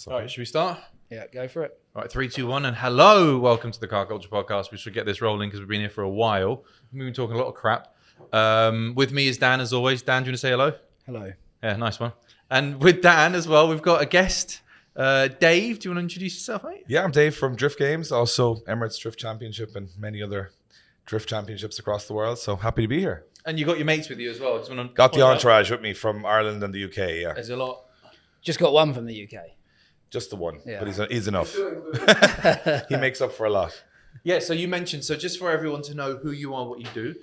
All right, should we start? Yeah, go for it. All right, 3, 2, 1, and hello. Welcome to the Car Culture Podcast. We should get this rolling because we've been here for a while. We've been talking a lot of crap. With me is Dan, as always. Dan, do you want to say hello? Hello. Yeah, nice one. And with Dan as well, we've got a guest. Dave, do you want to introduce yourself, mate? Yeah, I'm Dave from Driftgames, also Emirates Drift Championship and many other drift championships across the world. So happy to be here. And you got your mates with you as well. Just want to Got the entourage with me from Ireland and the UK, yeah. There's a lot. Just got one from the UK. Just the one, Yeah. but he's enough. He makes up for a lot. Yeah, so you mentioned, so just for everyone to know who you are, what you do,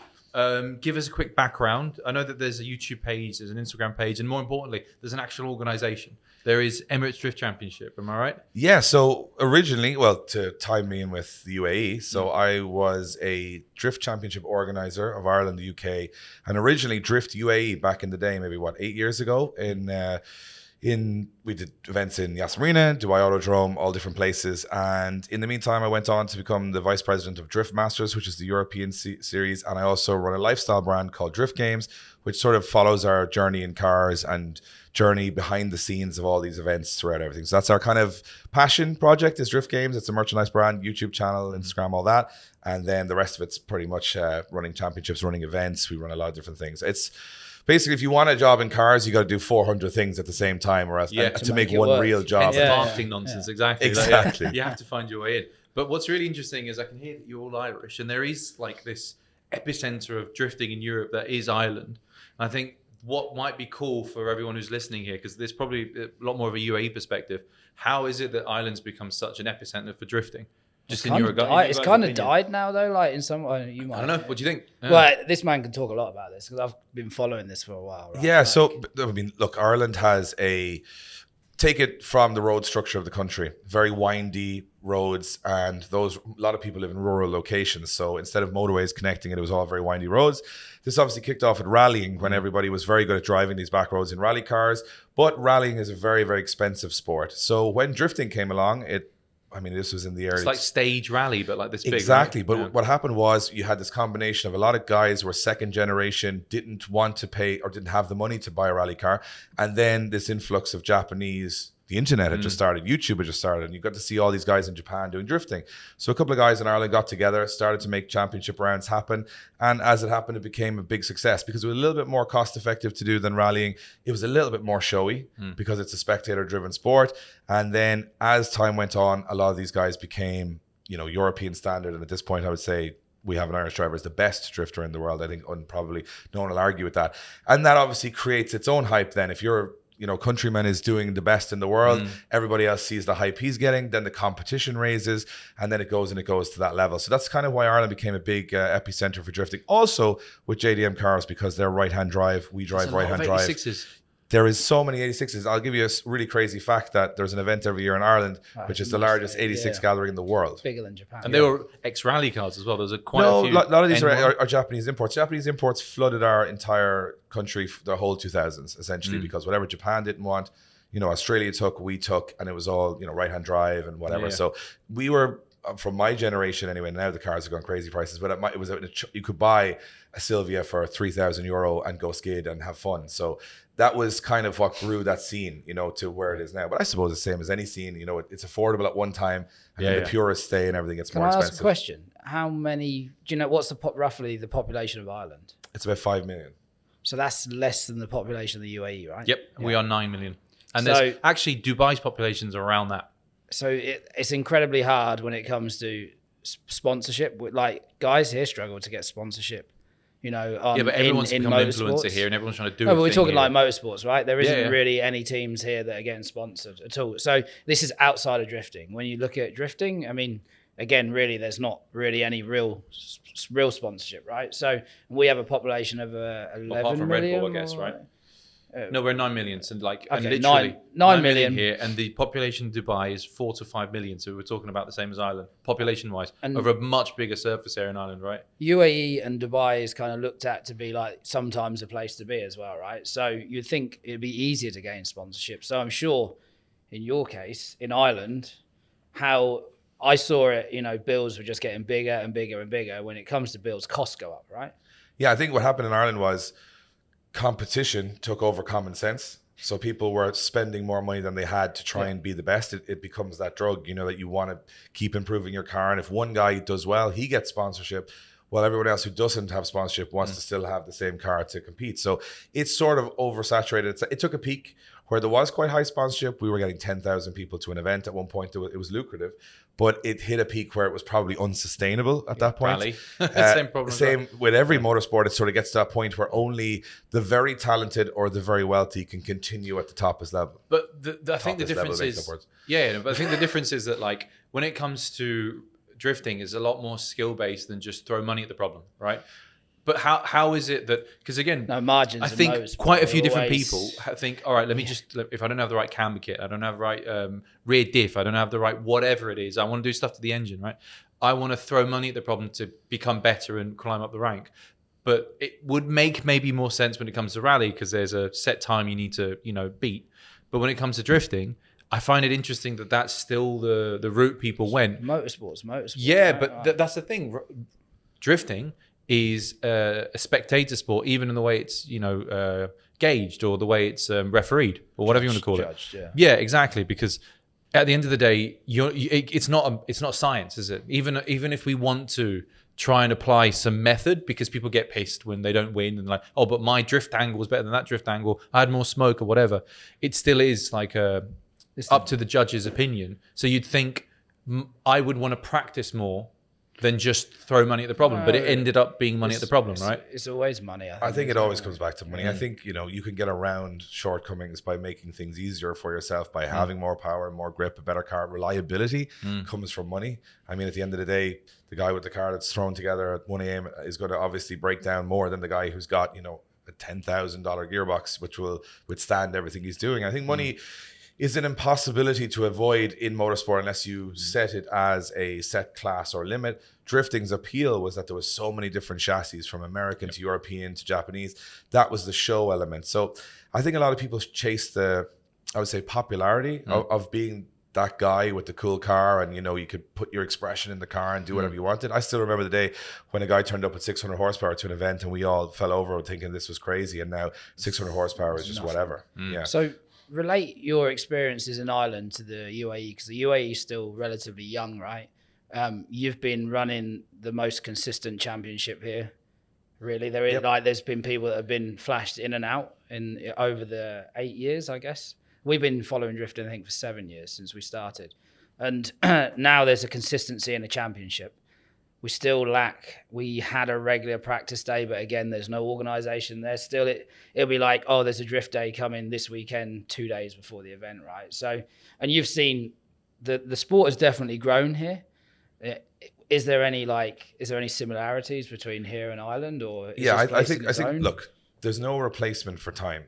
give us a quick background. I know that there's a YouTube page, there's an Instagram page, and more importantly, there's an actual organisation. There is Emirates Drift Championship, am I right? Yeah, so originally, well, to tie me in with the UAE, so I was a Drift Championship organiser of Ireland, the UK, and originally Drift UAE back in the day, maybe 8 years ago, we did events in Yas Marina, Dubai Autodrome, all different places. And in the meantime, I went on to become the vice president of Drift Masters, which is the European series. And I also run a lifestyle brand called Driftgames, which sort of follows our journey in cars and journey behind the scenes of all these events throughout everything. So that's our kind of passion project is Driftgames. It's a merchandise brand, YouTube channel, Instagram, all that. And then the rest of it's pretty much running championships, running events. We run a lot of different things. It's basically, if you want a job in cars, you got to do 400 things at the same time, or else to make one work. real job. It's marketing nonsense, exactly. Exactly. You have to find your way in. But what's really interesting is I can hear that you're all Irish, and there is like this epicenter of drifting in Europe that is Ireland. And I think what might be cool for everyone who's listening here, because there's probably a lot more of a UAE perspective, how is it that Ireland's become such an epicenter for drifting? Just it's kind of died now, though. Like in some way, you might. I don't know. What do you think? Yeah. Well, this man can talk a lot about this because I've been following this for a while. Right? Yeah. Like, So I mean, look, Ireland has take it from the road structure of the country, very windy roads, and a lot of people live in rural locations. So instead of motorways connecting it, was all very windy roads. This obviously kicked off at rallying when everybody was very good at driving these back roads in rally cars. But rallying is a very, very expensive sport. So when drifting came along, this was in the early... It's like stage rally, but like this big. Exactly. Right? But what happened was you had this combination of a lot of guys who were second generation, didn't want to pay or didn't have the money to buy a rally car. And then this influx of Japanese, the internet had just started, YouTube had just started, and you got to see all these guys in Japan doing drifting. So a couple of guys in Ireland got together, started to make championship rounds happen. And as it happened, it became a big success because it was a little bit more cost effective to do than rallying. It was a little bit more showy because it's a spectator driven sport. And then as time went on, a lot of these guys became, European standard. And at this point, I would say we have an Irish driver as the best drifter in the world. I think probably no one will argue with that. And that obviously creates its own hype then. If you're countryman is doing the best in the world, everybody else sees the hype he's getting, then the competition raises, and then it goes to that level. So that's kind of why Ireland became a big epicenter for drifting. Also with JDM cars, because they're right-hand drive, we drive right-hand drive. 86s. There is so many 86s. I'll give you a really crazy fact that there's an event every year in Ireland, which is the largest 86 gathering in the world. Bigger than Japan. And they were ex-rally cars as well. There's quite a few. A lot of these are Japanese imports. Japanese imports flooded our entire country for the whole 2000s, essentially, because whatever Japan didn't want, Australia took, we took, and it was all, right-hand drive and whatever. Yeah. So we were, from my generation anyway, now the cars are going crazy prices, but you could buy a Silvia for €3,000 and go skid and have fun. So that was kind of what grew that scene, to where it is now. But I suppose it's the same as any scene, it's affordable at one time, and then the purists stay and everything gets more expensive. Can I ask a question? How many, do you know, what's roughly the population of Ireland? It's about 5 million. So that's less than the population of the UAE, right? Yep, Yeah. we are 9 million. And So- there's actually Dubai's population's around that. So it's incredibly hard when it comes to sponsorship. Like guys here struggle to get sponsorship. But everyone's in become an motorsports. influencer here, and everyone's trying to do. No, but we're talking here. like motorsports, right? There isn't Yeah. really any teams here that are getting sponsored at all. So this is outside of drifting. When you look at drifting, again, really, there's not really any real sponsorship, right? So we have a population of 11 apart from Red million, Bull, I guess, right? No, we're 9 million. So and Okay, literally 9 million here, and the population of Dubai is 4 to 5 million. So we're talking about the same as Ireland, population-wise, And- over a much bigger surface area in Ireland, right? UAE and Dubai is kind of looked at to be like sometimes a place to be as well, right? So you'd think it'd be easier to gain sponsorship. So I'm sure in your case, in Ireland, how I saw it, bills were just getting bigger and bigger and bigger. When it comes to bills, costs go up, right? Yeah, I think what happened in Ireland was competition took over common sense. So people were spending more money than they had to try and be the best. It becomes that drug, you know, that you want to keep improving your car. And if one guy does well, he gets sponsorship. Well, everyone else who doesn't have sponsorship wants to still have the same car to compete. So it's sort of oversaturated. It took a peak where there was quite high sponsorship. We were getting 10,000 people to an event at one point. It was but it hit a peak where it was probably unsustainable at that point. Rally. Same problem. Same with every motorsport. It sort of gets to that point where only the very talented or the very wealthy can continue at the toppest level. But I think the difference is, but I think the difference is that, like, when it comes to drifting, is a lot more skill based than just throw money at the problem, right? But how is it that, because again, no margins. I think quite a few different people think, all right, let me just, if I don't have the right camber kit, I don't have the right rear diff, I don't have the right whatever it is, I want to do stuff to the engine, right? I want to throw money at the problem to become better and climb up the rank. But it would make maybe more sense when it comes to rally, because there's a set time you need to, you know, beat. But when it comes to drifting, I find it interesting that that's still the route people went. Motorsports. Yeah, right? But that's the thing. Drifting is a spectator sport, even in the way it's, you know, gauged, or the way it's refereed, or whatever you want to call judged, it. Yeah, exactly. Because at the end of the day, it's not science, is it? Even if we want to try and apply some method, because people get pissed when they don't win and like, oh, but my drift angle was better than that drift angle, I had more smoke or whatever. It still is like up to the judge's opinion. So you'd think I would want to practice more than just throw money at the problem, but it ended up being money at the problem, right? It's always money. I think it always comes back to money. I think, you know, you can get around shortcomings by making things easier for yourself, by having more power, more grip, a better car. Reliability comes from money. I mean, at the end of the day, the guy with the car that's thrown together at 1 a.m. is going to obviously break down more than the guy who's got, you know, a $10,000 gearbox, which will withstand everything he's doing. I think money is an impossibility to avoid in motorsport unless you set it as a set class or limit. Drifting's appeal was that there was so many different chassis, from American to European to Japanese. That was the show element. So I think a lot of people chase the, I would say, popularity of being that guy with the cool car, and, you know, you could put your expression in the car and do whatever you wanted. I still remember the day when a guy turned up with 600 horsepower to an event and we all fell over thinking this was crazy, and now 600 horsepower is just whatever. Yeah. So relate your experiences in Ireland to the UAE, because the UAE is still relatively young, right? You've been running the most consistent championship here. Really, there's been people that have been flashed in and out over the 8 years, I guess. We've been following drifting, I think, for 7 years since we started, and now there's a consistency in the championship. We still lack. We had a regular practice day, but again, there's no organisation. There's still it'll be like, oh, there's a drift day coming this weekend, 2 days before the event, right? So, and you've seen the sport has definitely grown here. Is there any similarities between here and Ireland, or I think look, there's no replacement for time.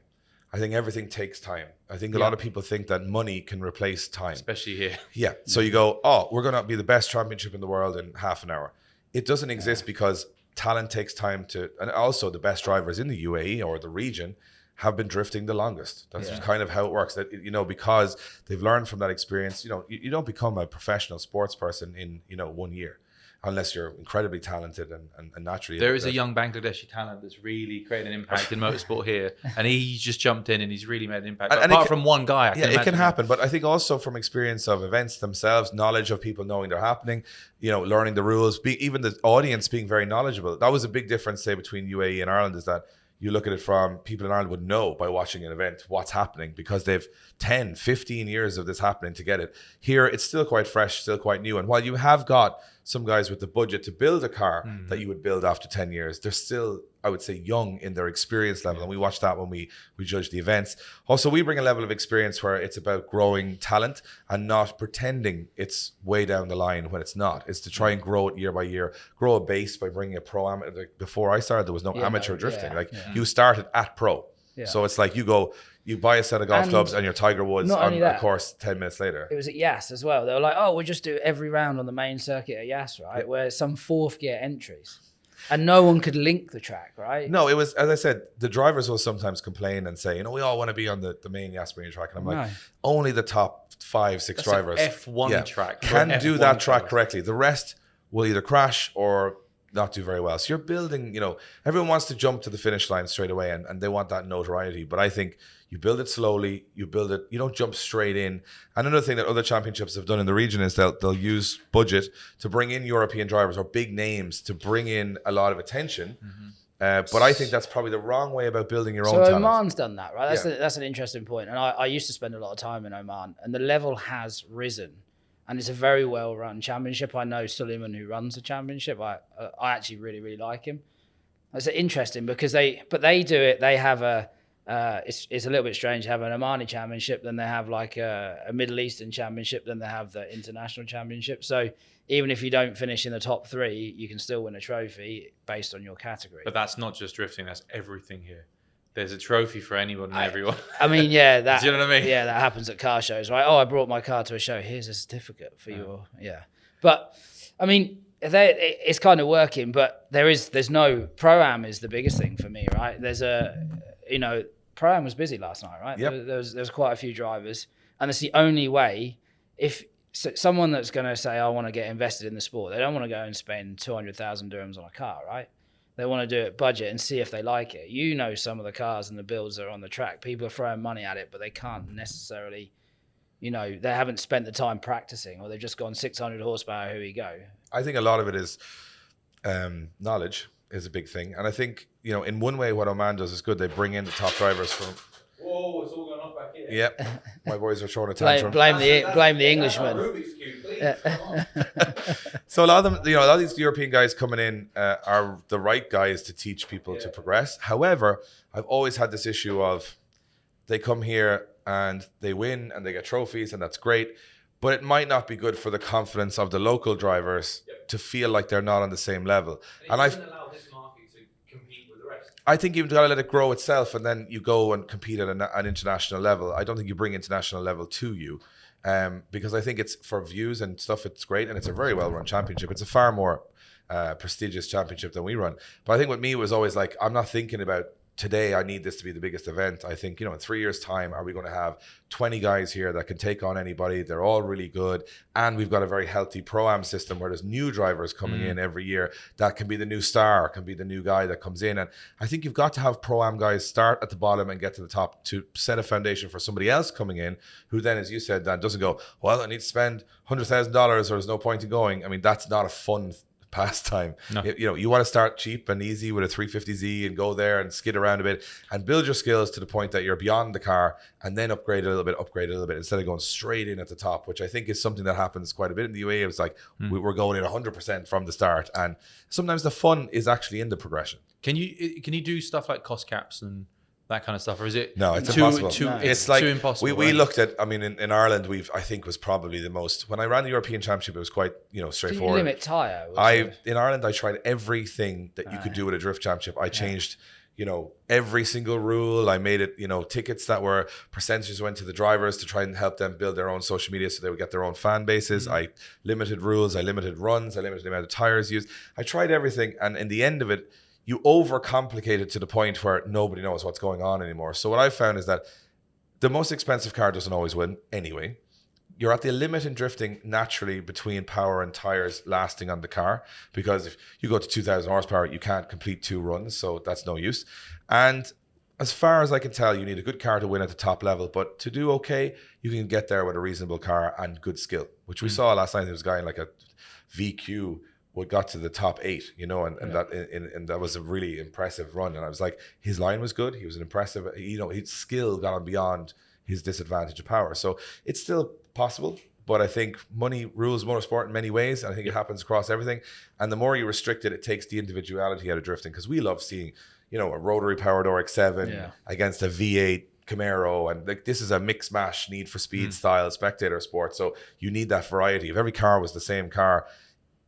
I think everything takes time. I think a lot of people think that money can replace time, especially here. Yeah. So you go, oh, we're going to be the best championship in the world in half an hour. It doesn't exist because talent takes time to, and also the best drivers in the UAE or the region have been drifting the longest. That's just kind of how it works. That, you know, because they've learned from that experience. You know, you don't become a professional sports person in, you know, 1 year, unless you're incredibly talented and naturally. There is a young Bangladeshi talent that's really created an impact in motorsport here, and he just jumped in and he's really made an impact. And apart from one guy, it can happen. But I think also from experience of events themselves, knowledge of people knowing they're happening, you know, learning the rules, even the audience being very knowledgeable. That was a big difference, say, between UAE and Ireland, is that you look at it from people in Ireland would know by watching an event what's happening because they've 10, 15 years of this happening to get it. Here, it's still quite fresh, still quite new. And while you have got some guys with the budget to build a car that you would build after 10 years, they're still, I would say, young in their experience level. And we watch that when we judge the events. Also, we bring a level of experience where it's about growing talent and not pretending it's way down the line when it's not. It's to try and grow it year by year, grow a base by bringing a pro amateur. Like before I started, there was no amateur drifting. You started at pro. Yeah. So it's like you buy a set of golf clubs and your Tiger Woods on a course 10 minutes later. It was at Yas as well. They were like, oh, we'll just do every round on the main circuit at Yas, right? Yeah. Where some fourth gear entries. And no one could link the track, right? No, it was, as I said, the drivers will sometimes complain and say, you know, we all want to be on the main Yas Marina track. And I'm like, only the top 5-6 drivers F1 track can do that track correctly. The rest will either crash or not do very well. So you're building, everyone wants to jump to the finish line straight away and they want that notoriety. But I think you build it slowly, you don't jump straight in. And another thing that other championships have done in the region is they'll use budget to bring in European drivers or big names to bring in a lot of attention. But I think that's probably the wrong way about building your own talent. So Oman's done that, right? That's an interesting point. And I used to spend a lot of time in Oman, and the level has risen. And it's a very well-run championship. I know Suleiman, who runs the championship. I actually really, really like him. It's interesting because they do it. They have it's a little bit strange to have an Omani championship, then they have like a Middle Eastern championship, then they have the international championship. So even if you don't finish in the top 3, you can still win a trophy based on your category. But that's not just drifting, that's everything here. There's a trophy for anyone and everyone. I mean, yeah, that. Do you know what I mean? Yeah, that happens at car shows, right? Oh, I brought my car to a show. Here's a certificate for your. But I mean, it's kind of working. But there's no Pro-Am is the biggest thing for me, right? There's Pro-Am was busy last night, right? Yep. There's quite a few drivers, and it's the only way. If someone that's going to say I want to get invested in the sport, they don't want to go and spend 200,000 dirhams on a car, right? They want to do it budget and see if they like it. Some of the cars and the builds that are on the track. People are throwing money at it, but they can't necessarily, they haven't spent the time practicing, or they've just gone 600 horsepower, here we go. I think a lot of it is knowledge is a big thing. And I think, in one way what Oman does is good. They bring in the top drivers from... Whoa, it's all going off back here. Yep. My boys are throwing a tantrum. Blame the Englishman. Rubik's Cube, please. So a lot of them, a lot of these European guys coming in are the right guys to teach people to progress. However, I've always had this issue of they come here and they win and they get trophies, and that's great. But it might not be good for the confidence of the local drivers to feel like they're not on the same level. And I think you've got to let it grow itself, and then you go and compete at an international level. I don't think you bring international level to you, because I think it's for views and stuff. It's great, and it's a very well-run championship. It's a far more prestigious championship than we run. But I think with me, it was always like, I'm not thinking about today I need this to be the biggest event. I think, in 3 years' time, are we going to have 20 guys here that can take on anybody? They're all really good. And we've got a very healthy Pro-Am system where there's new drivers coming in every year that can be the new star, can be the new guy that comes in. And I think you've got to have Pro-Am guys start at the bottom and get to the top to set a foundation for somebody else coming in who then, as you said, Dan, doesn't go, well, I need to spend $100,000 or there's no point in going. I mean, that's not a fun pastime. No. You want to start cheap and easy with a 350Z and go there and skid around a bit and build your skills to the point that you're beyond the car, and then upgrade a little bit instead of going straight in at the top, which I think is something that happens quite a bit in the UAE. It's like we're going in 100% from the start, and sometimes the fun is actually in the progression. Can you do stuff like cost caps and that kind of stuff, or is it no, it's impossible. It's like too impossible. We looked at, I mean, in Ireland, I think was probably the most, when I ran the European Championship, it was quite, straightforward. Did you limit tyre? In Ireland, I tried everything that you could do with a drift championship. I changed, every single rule. I made it, tickets that were percentages went to the drivers to try and help them build their own social media so they would get their own fan bases. I limited rules, I limited runs, I limited the amount of tires used. I tried everything, and in the end of it, you overcomplicate it to the point where nobody knows what's going on anymore. So what I've found is that the most expensive car doesn't always win anyway. You're at the limit in drifting naturally between power and tires lasting on the car, because if you go to 2,000 horsepower, you can't complete 2 runs, so that's no use. And as far as I can tell, you need a good car to win at the top level, but to do okay, you can get there with a reasonable car and good skill, which we saw last night. There was a guy in like a VQ who got to the top 8, and that was a really impressive run. And I was like, his line was good. He was an impressive, his skill got on beyond his disadvantage of power. So it's still possible, but I think money rules motorsport in many ways. And I think it happens across everything. And the more you restrict it, it takes the individuality out of drifting, because we love seeing, a rotary powered RX-7 against a V8 Camaro, and like this is a mix mash Need for Speed style spectator sport. So you need that variety. If every car was the same car,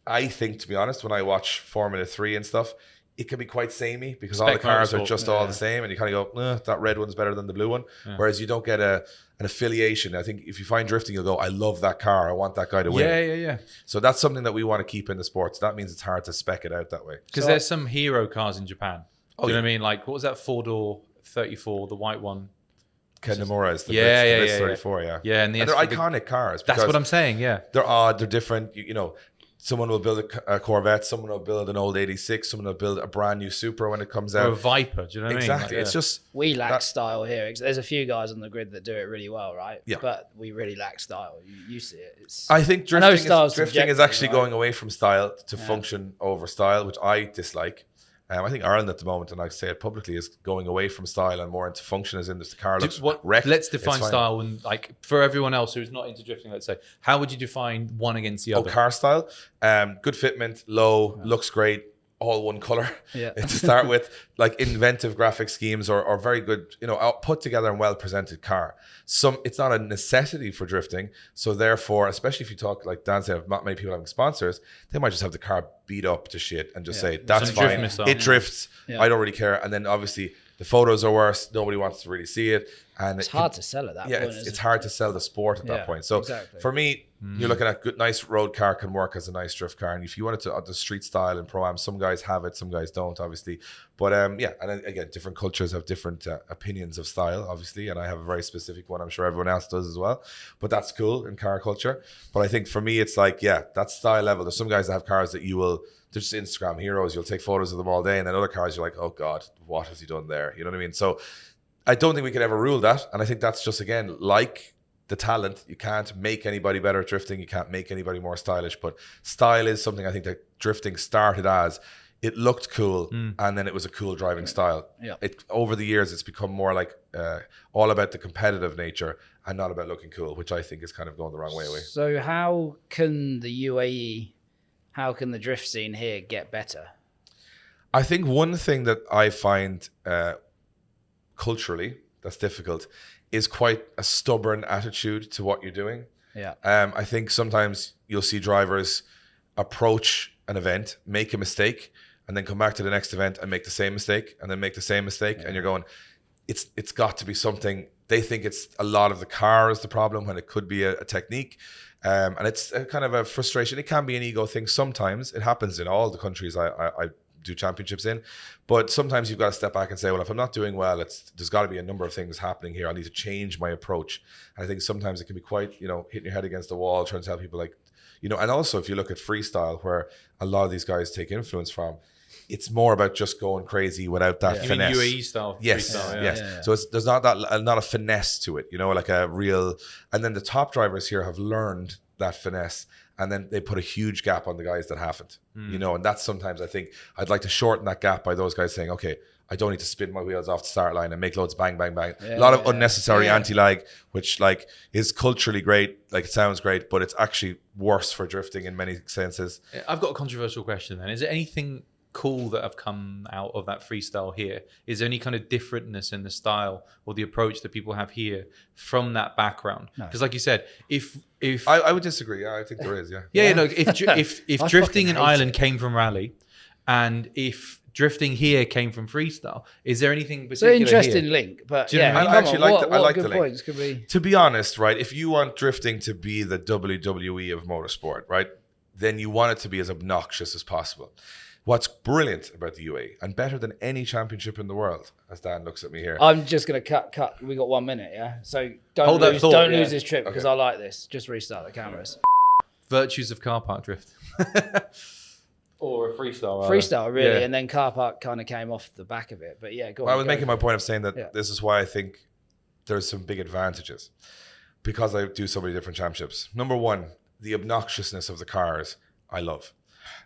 I think, to be honest, when I watch Formula 3 and stuff, it can be quite samey because all the cars are just all the same, and you kind of go, that red one's better than the blue one. Whereas you don't get an affiliation. I think if you find drifting, you'll go, I love that car, I want that guy to win. Yeah. So that's something that we want to keep in the sport. So that means it's hard to spec it out that way. Because there's some hero cars in Japan. Do you know what I mean? Like, what was that 4-door 34, the white one? Ken Nomura's, the Blitz 34, Yeah, and they're iconic cars. That's what I'm saying, yeah. They're odd, they're different, Someone will build a Corvette, someone will build an old 86, someone will build a brand new Supra when it comes Or out. a Viper, do you know what I mean? Exactly. Like, It's just we lack style here. There's a few guys on the grid that do it really well, right? Yeah. But we really lack style. You see it. I think I know drifting is subjective, actually right? going away from style to function over style, which I dislike. I think Ireland at the moment, and I say it publicly, is going away from style and more into function, as in the car looks wrecked. Let's define It's fine. style, and like for everyone else who's not into drifting, let's say, how would you define one against the other? Car style, good fitment, low, looks great, all one color. Yeah. To start with, like inventive graphic schemes or very good, put together and well presented car. It's not a necessity for drifting, so therefore, especially if you talk like Dan said, not many people having sponsors, they might just have the car beat up to shit and just say that's Some drift fine. missile. It drifts. Yeah. I don't really care. And then obviously the photos are worse. Nobody wants to really see it, and It's hard to sell at that point. it's hard to sell the sport at that Yeah, point. So exactly. for me, you're looking at good, nice road car can work as a nice drift car. And if you wanted to the street style and pro-am, some guys have it, some guys don't, obviously. But and again, different cultures have different opinions of style, obviously. And I have a very specific one. I'm sure everyone else does as well. But that's cool in car culture. But I think for me, it's like, that style level. There's some guys that have cars that they're just Instagram heroes. You'll take photos of them all day. And then other cars, you're like, oh God, what has he done there? You know what I mean? So I don't think we could ever rule that. And I think that's just, again, like the talent. You can't make anybody better at drifting. You can't make anybody more stylish. But style is something I think that drifting started as. It looked cool, and then it was a cool driving style. Yeah. Over the years, it's become more like all about the competitive nature and not about looking cool, which I think is kind of going the wrong way away. So how can the UAE, how can the drift scene here get better? I think one thing that I find culturally that's difficult is quite a stubborn attitude to what you're doing. Yeah. I think sometimes you'll see drivers approach an event, make a mistake, and then come back to the next event and make the same mistake, and then make the same mistake, and you're going, it's got to be something. They think it's a lot of the car is the problem when it could be a technique. And it's a kind of a frustration. It can be an ego thing sometimes. It happens in all the countries I do championships in. But sometimes you've got to step back and say, well, if I'm not doing well, there's got to be a number of things happening here. I need to change my approach. And I think sometimes it can be quite, hitting your head against the wall, trying to tell people like, and also if you look at freestyle, where a lot of these guys take influence from, it's more about just going crazy without that finesse. You mean UAE style? Yes, freestyle, yes. Yeah. So there's not a finesse to it, like a real. And then the top drivers here have learned that finesse, and then they put a huge gap on the guys that haven't. And that's sometimes I think I'd like to shorten that gap by those guys saying, okay, I don't need to spin my wheels off the start line and make loads bang, bang, bang. A lot of unnecessary anti-lag, which like is culturally great. Like it sounds great, but it's actually worse for drifting in many senses. I've got a controversial question then. Is there anything cool that have come out of that freestyle here? Is there any kind of differentness in the style or the approach that people have here from that background? Because like you said, if I would disagree. Yeah, I think there is. look, if I drifting in fucking hate Ireland it. came from rally, and if drifting here came from freestyle, is there anything It's an particular interesting here? link, but Do you know what I mean? I actually like I like good the link. points could be. To be honest, right, if you want drifting to be the WWE of motorsport, right, then you want it to be as obnoxious as possible. What's brilliant about the UAE, and better than any championship in the world, as Dan looks at me here. I'm just gonna cut. We got 1 minute, yeah. So Hold that thought, don't yeah. lose this trip because Okay. I like this. Just restart the cameras. Virtues of car park drift. Or a freestyle. rather. Freestyle, really, Yeah. and then car park kind of came off the back of it. But yeah, go on. I was go. making my point of saying that Yeah. this is why I think there's some big advantages because I do so many different championships. Number one, the obnoxiousness of the cars, I love.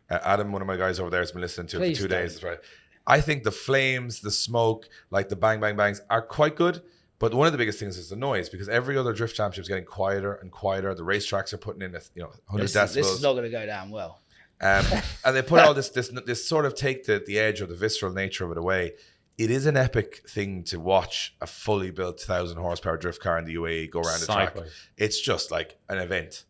Adam, one of my guys over there, has been listening to it Please for 2 don't. days. That's right. I think the flames, the smoke, like the bang, bang, bangs are quite good. But one of the biggest things is the noise because every other drift championship is getting quieter and quieter. The racetracks are putting in, 100 decibels. This is not going to go down well. And they put all this sort of take the edge or the visceral nature of it away. It is an epic thing to watch a fully built 1,000 horsepower drift car in the UAE go around the track. Sideways. It's just like an event,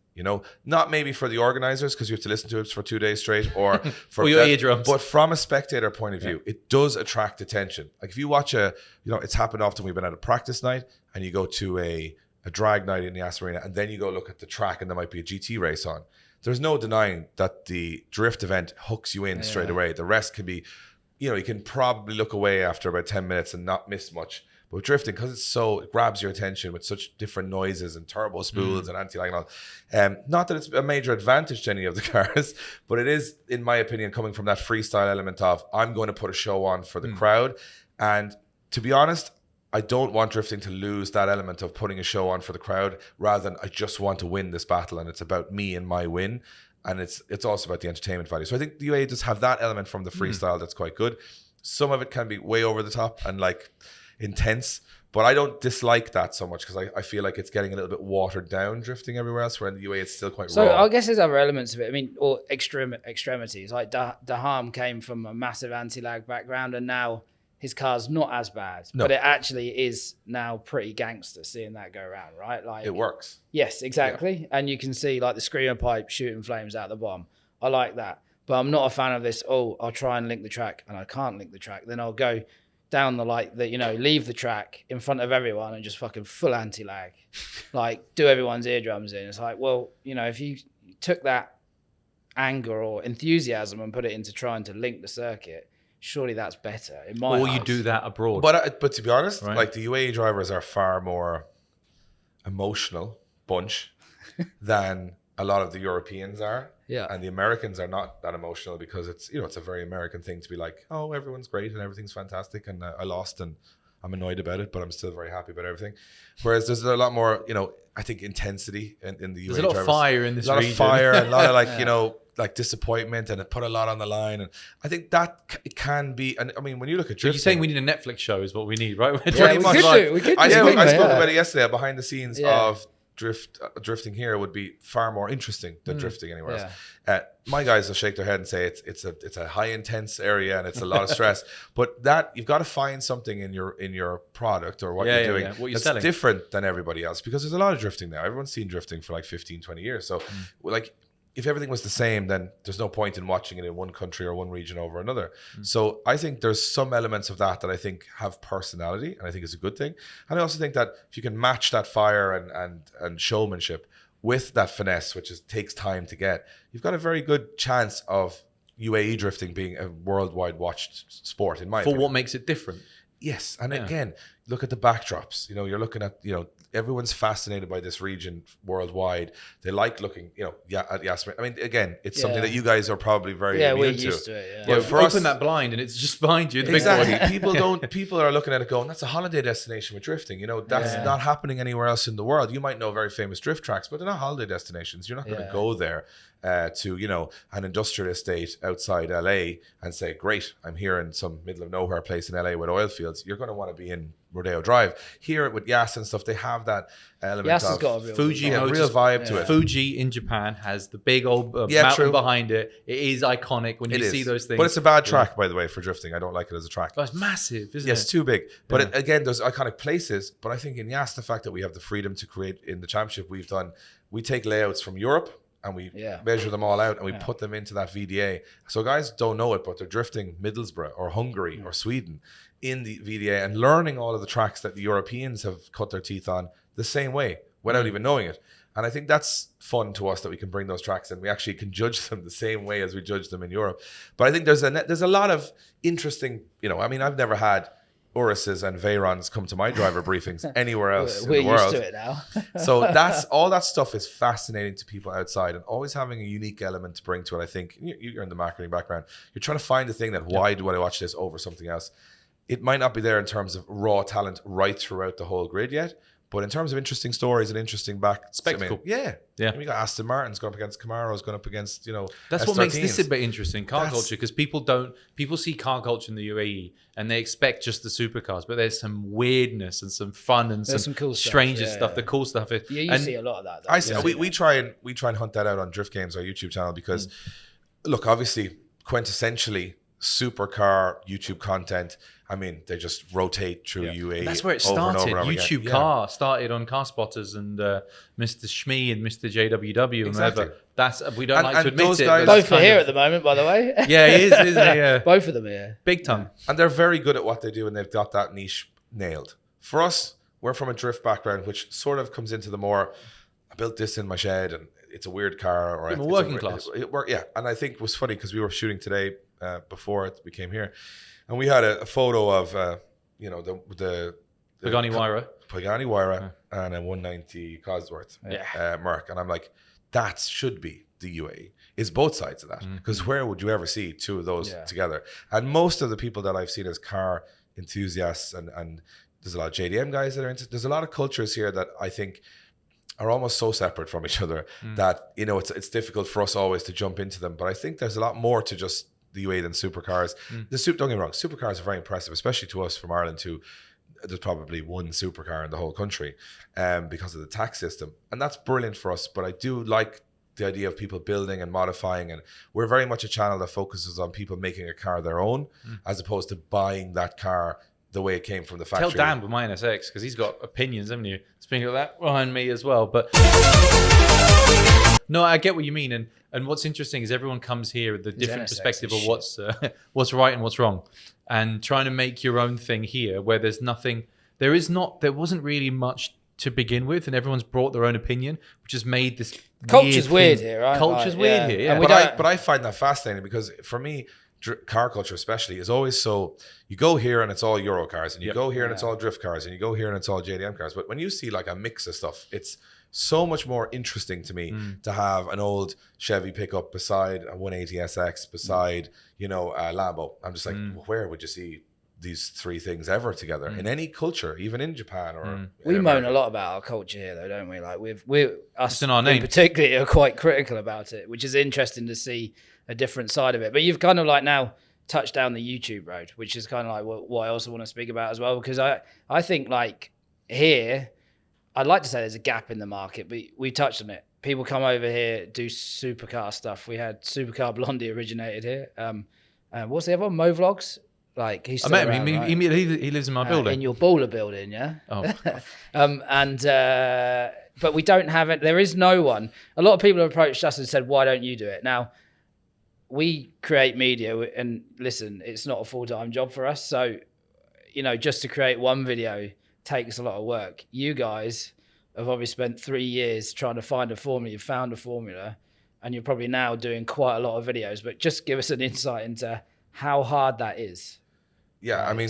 not maybe for the organisers because you have to listen to it for 2 days straight or for Or your eardrums. But from a spectator point of view, it does attract attention. Like if you watch it's happened often. We've been at a practice night and you go to a drag night in the Yas Arena and then you go look at the track and there might be a GT race on. There's no denying that the drift event hooks you in straight away. The rest can be, you can probably look away after about 10 minutes and not miss much. But with drifting, because it grabs your attention with such different noises and turbo spools and anti-lag and all. Not that it's a major advantage to any of the cars, but it is, in my opinion, coming from that freestyle element of I'm going to put a show on for the crowd. And to be honest, I don't want drifting to lose that element of putting a show on for the crowd, rather than I just want to win this battle and it's about me and my win. And it's also about the entertainment value. So I think the UAE does have that element from the freestyle that's quite good. Some of it can be way over the top and like intense, but I don't dislike that so much because I feel like it's getting a little bit watered down drifting everywhere else, where in the UAE it's still quite raw. So I guess there's other elements of it. I mean, or extremities. Like Daham came from a massive anti-lag background, and now his car's not as bad, but it actually is now pretty gangster seeing that go around, right? Like it works. Yes, exactly. Yeah. And you can see like the screamer pipe shooting flames out the bottom. I like that. But I'm not a fan of this, I'll try and link the track and I can't link the track. Then I'll go down leave the track in front of everyone and just fucking full anti-lag. Like do everyone's eardrums in. It's like, well, if you took that anger or enthusiasm and put it into trying to link the circuit, surely that's better in my eyes. You do that abroad. But to be honest, like the UAE drivers are far more emotional bunch than a lot of the Europeans are. Yeah. And the Americans are not that emotional because it's a very American thing to be like, oh, everyone's great and everything's fantastic and I lost and I'm annoyed about it, but I'm still very happy about everything. Whereas there's a lot more, I think intensity in the UAE. There's a lot of fire in this region. A lot of fire and a lot of like disappointment, and it put a lot on the line. And I think that it can be, and I mean, when you look at drifting. You're saying we need a Netflix show is what we need, right? Yeah, we could do. I spoke about it yesterday. Behind the scenes of drifting here would be far more interesting than drifting anywhere else. My guys will shake their head and say it's a high intense area and it's a lot of stress. But that you've got to find something in your product or what you're doing what you're that's selling. Different than everybody else, because there's a lot of drifting now. Everyone's seen drifting for like 15, 20 years. So like if everything was the same, then there's no point in watching it in one country or one region over another. So I think there's some elements of that I think have personality, and I think it's a good thing. And I also think that if you can match that fire and showmanship with that finesse, which takes time to get, you've got a very good chance of UAE drifting being a worldwide watched sport, in my opinion. For what makes it different. Yes. And again, look at the backdrops. You're looking at, everyone's fascinated by this region worldwide. They like looking, at Yasmin. I mean, again, it's something that you guys are probably very immune we're to. used to it. Yeah, for open that blind and it's just behind you. Exactly. People are looking at it going, that's a holiday destination with drifting. That's not happening anywhere else in the world. You might know very famous drift tracks, but they're not holiday destinations. You're not going to go there to an industrial estate outside LA and say, great, I'm here in some middle of nowhere place in LA with oil fields. You're going to want to be in Rodeo Drive. Here with Yas and stuff, they have that element of got a real real vibe to it. Fuji in Japan has the big old mountain behind it. It is iconic when you see those things. But it's a bad track, by the way, for drifting. I don't like it as a track. Oh, it's massive, isn't it? Yes, too big. But again, there's iconic places. But I think in Yas, the fact that we have the freedom to create in the championship we take layouts from Europe and we measure them all out and we put them into that VDA. So guys don't know it, but they're drifting Middlesbrough or Hungary or Sweden in the VDA and learning all of the tracks that the Europeans have cut their teeth on the same way without even knowing it. And I think that's fun to us that we can bring those tracks and we actually can judge them the same way as we judge them in Europe. But I think there's a lot of interesting, I've never had Uruses and Veyrons come to my driver briefings anywhere else in the world. We're used to it now. So that's all that stuff is fascinating to people outside, and always having a unique element to bring to it. I think you're in the marketing background. You're trying to find a thing that why do I watch this over something else? It might not be there in terms of raw talent right throughout the whole grid yet, but in terms of interesting stories and interesting spectacle. We got Aston Martin's going up against Camaro's going up against, That's S13s. what makes this a bit interesting, culture, because people see car culture in the UAE and they expect just the supercars, but there's some weirdness and some fun and some cool stranger stuff. stuff. The cool stuff is, you see a lot of that. Though. We try and hunt that out on Driftgames, our YouTube channel, because look, obviously quintessentially supercar YouTube content. I mean, they just rotate through UAE. And that's where it started. YouTube car started on Car Spotters and Mr. Shmee and Mr. JWW and whatever. We don't like to admit it. Both are here at the moment, by the way. Yeah, he is, isn't he? Yeah. Both of them are here. Big time. And they're very good at what they do, and they've got that niche nailed. For us, we're from a drift background, which sort of comes into the more, I built this in my shed and it's a weird car. Or it's working class. And I think it was funny because we were shooting today before we came here. And we had a photo of, the Pagani Huayra, and a 190 Cosworth Merc. And I'm like, that should be the UAE. It's both sides of that. Because where would you ever see two of those together? And most of the people that I've seen as car enthusiasts, and there's a lot of JDM guys that are into, there's a lot of cultures here that I think are almost so separate from each other that, you know, it's difficult for us always to jump into them. But I think there's a lot more to just the UAE than supercars. Don't get me wrong, supercars are very impressive, especially to us from Ireland too. There's probably one supercar in the whole country because of the tax system. And that's brilliant for us. But I do like the idea of people building and modifying. And we're very much a channel that focuses on people making a car their own, as opposed to buying that car the way it came from the factory. Tell Dan with my NSX, because he's got opinions, haven't you? Speaking of that, behind me as well. But no, I get what you mean. And what's interesting is everyone comes here with a different perspective of what's right and what's wrong. And trying to make your own thing here where there wasn't really much to begin with, and everyone's brought their own opinion, which has made this culture's weird here, right? Culture's weird here, yeah. But I find that fascinating because for me, car culture especially is always so, you go here and it's all Euro cars, and you go here and it's all drift cars, and you go here and it's all JDM cars. But when you see like a mix of stuff, it's so much more interesting to me to have an old Chevy pickup beside a 180 SX, beside, you know, a Lambo. I'm just like, where would you see these three things ever together in any culture, even in Japan or we moan a lot about our culture here though, don't we? Like we're us in our name. Particularly are quite critical about it, which is interesting to see a different side of it. But you've kind of like now touched down the YouTube road, which is kind of like what I also want to speak about as well, because I think like here, I'd like to say there's a gap in the market, but we touched on it. People come over here, do supercar stuff. We had Supercar Blondie originated here. What's the other one? Mo Vlogs? Like he's still I met around, him. right? He lives in my building. In your baller building, yeah? Oh. But we don't have it. There is no one. A lot of people have approached us and said, why don't you do it? Now, we create media, and listen, it's not a full-time job for us. So, you know, just to create one video takes a lot of work. You guys have obviously spent 3 years trying to find a formula. You've found a formula, and you're probably now doing quite a lot of videos. But just give us an insight into how hard that is. Yeah, I mean,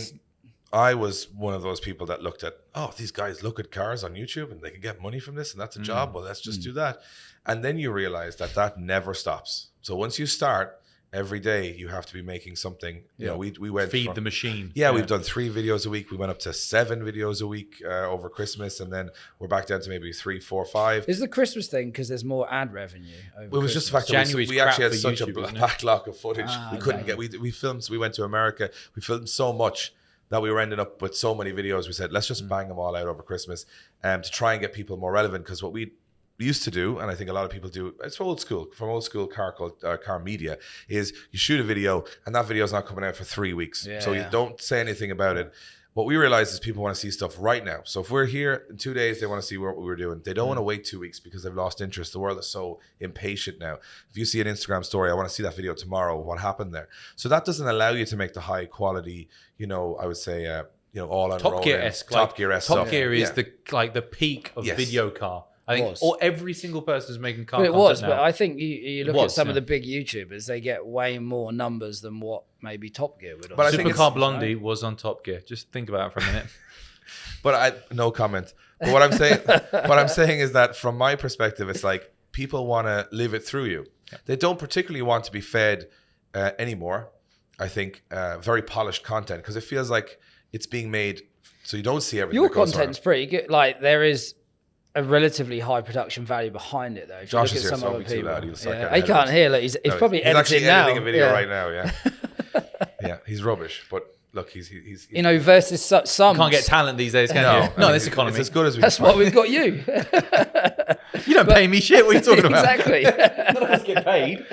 I was one of those people that looked at, oh, these guys look at cars on YouTube and they can get money from this and that's a job. Well, let's just do that. And then you realize that never stops. So once you start, every day you have to be making something. You know, we went feed the machine. Yeah, we've done 3 videos a week. We went up to 7 videos a week over Christmas, and then we're back down to maybe 3, 4, 5. Is the Christmas thing because there's more ad revenue? It was just the fact that we actually had such a backlog of footage. We couldn't get. We filmed. So we went to America. We filmed so much that we were ending up with so many videos. We said, let's just bang them all out over Christmas, to try and get people more relevant. Because what we used to do, and I think a lot of people do, it's from old school car media, is you shoot a video and that video is not coming out for 3 weeks. So you don't say anything about it. What we realize is people want to see stuff right now. So if we're here in 2 days, they want to see what we were doing. They don't want to wait 2 weeks because they've lost interest. The world is so impatient now. If you see an Instagram story, I want to see that video tomorrow. What happened there? So that doesn't allow you to make the high quality, you know, I would say, you know, all on Top Gear-esque. Top Gear-esque stuff. Top Gear is the peak of video car. I think every single person is making car content now. But I think you look at some of the big YouTubers, they get way more numbers than what maybe Top Gear would. But Supercar Blondie was on Top Gear. Just think about it for a minute. But no comment. But what I'm saying is that from my perspective, it's like people want to live it through you. They don't particularly want to be fed anymore. I think very polished content, because it feels like it's being made so you don't see everything. Your content's pretty good. Like there is a relatively high production value behind it, though. If Josh you look is at some here, so other people, he can't hear. Like, he's probably editing now. Editing a video right now. Yeah, yeah, he's rubbish. But look, he's you know, versus some. You can't get talent these days, can you? No, this economy. It's as good as we. That's why we've got you. You don't pay me shit. What are you talking about? Exactly. None of us get paid.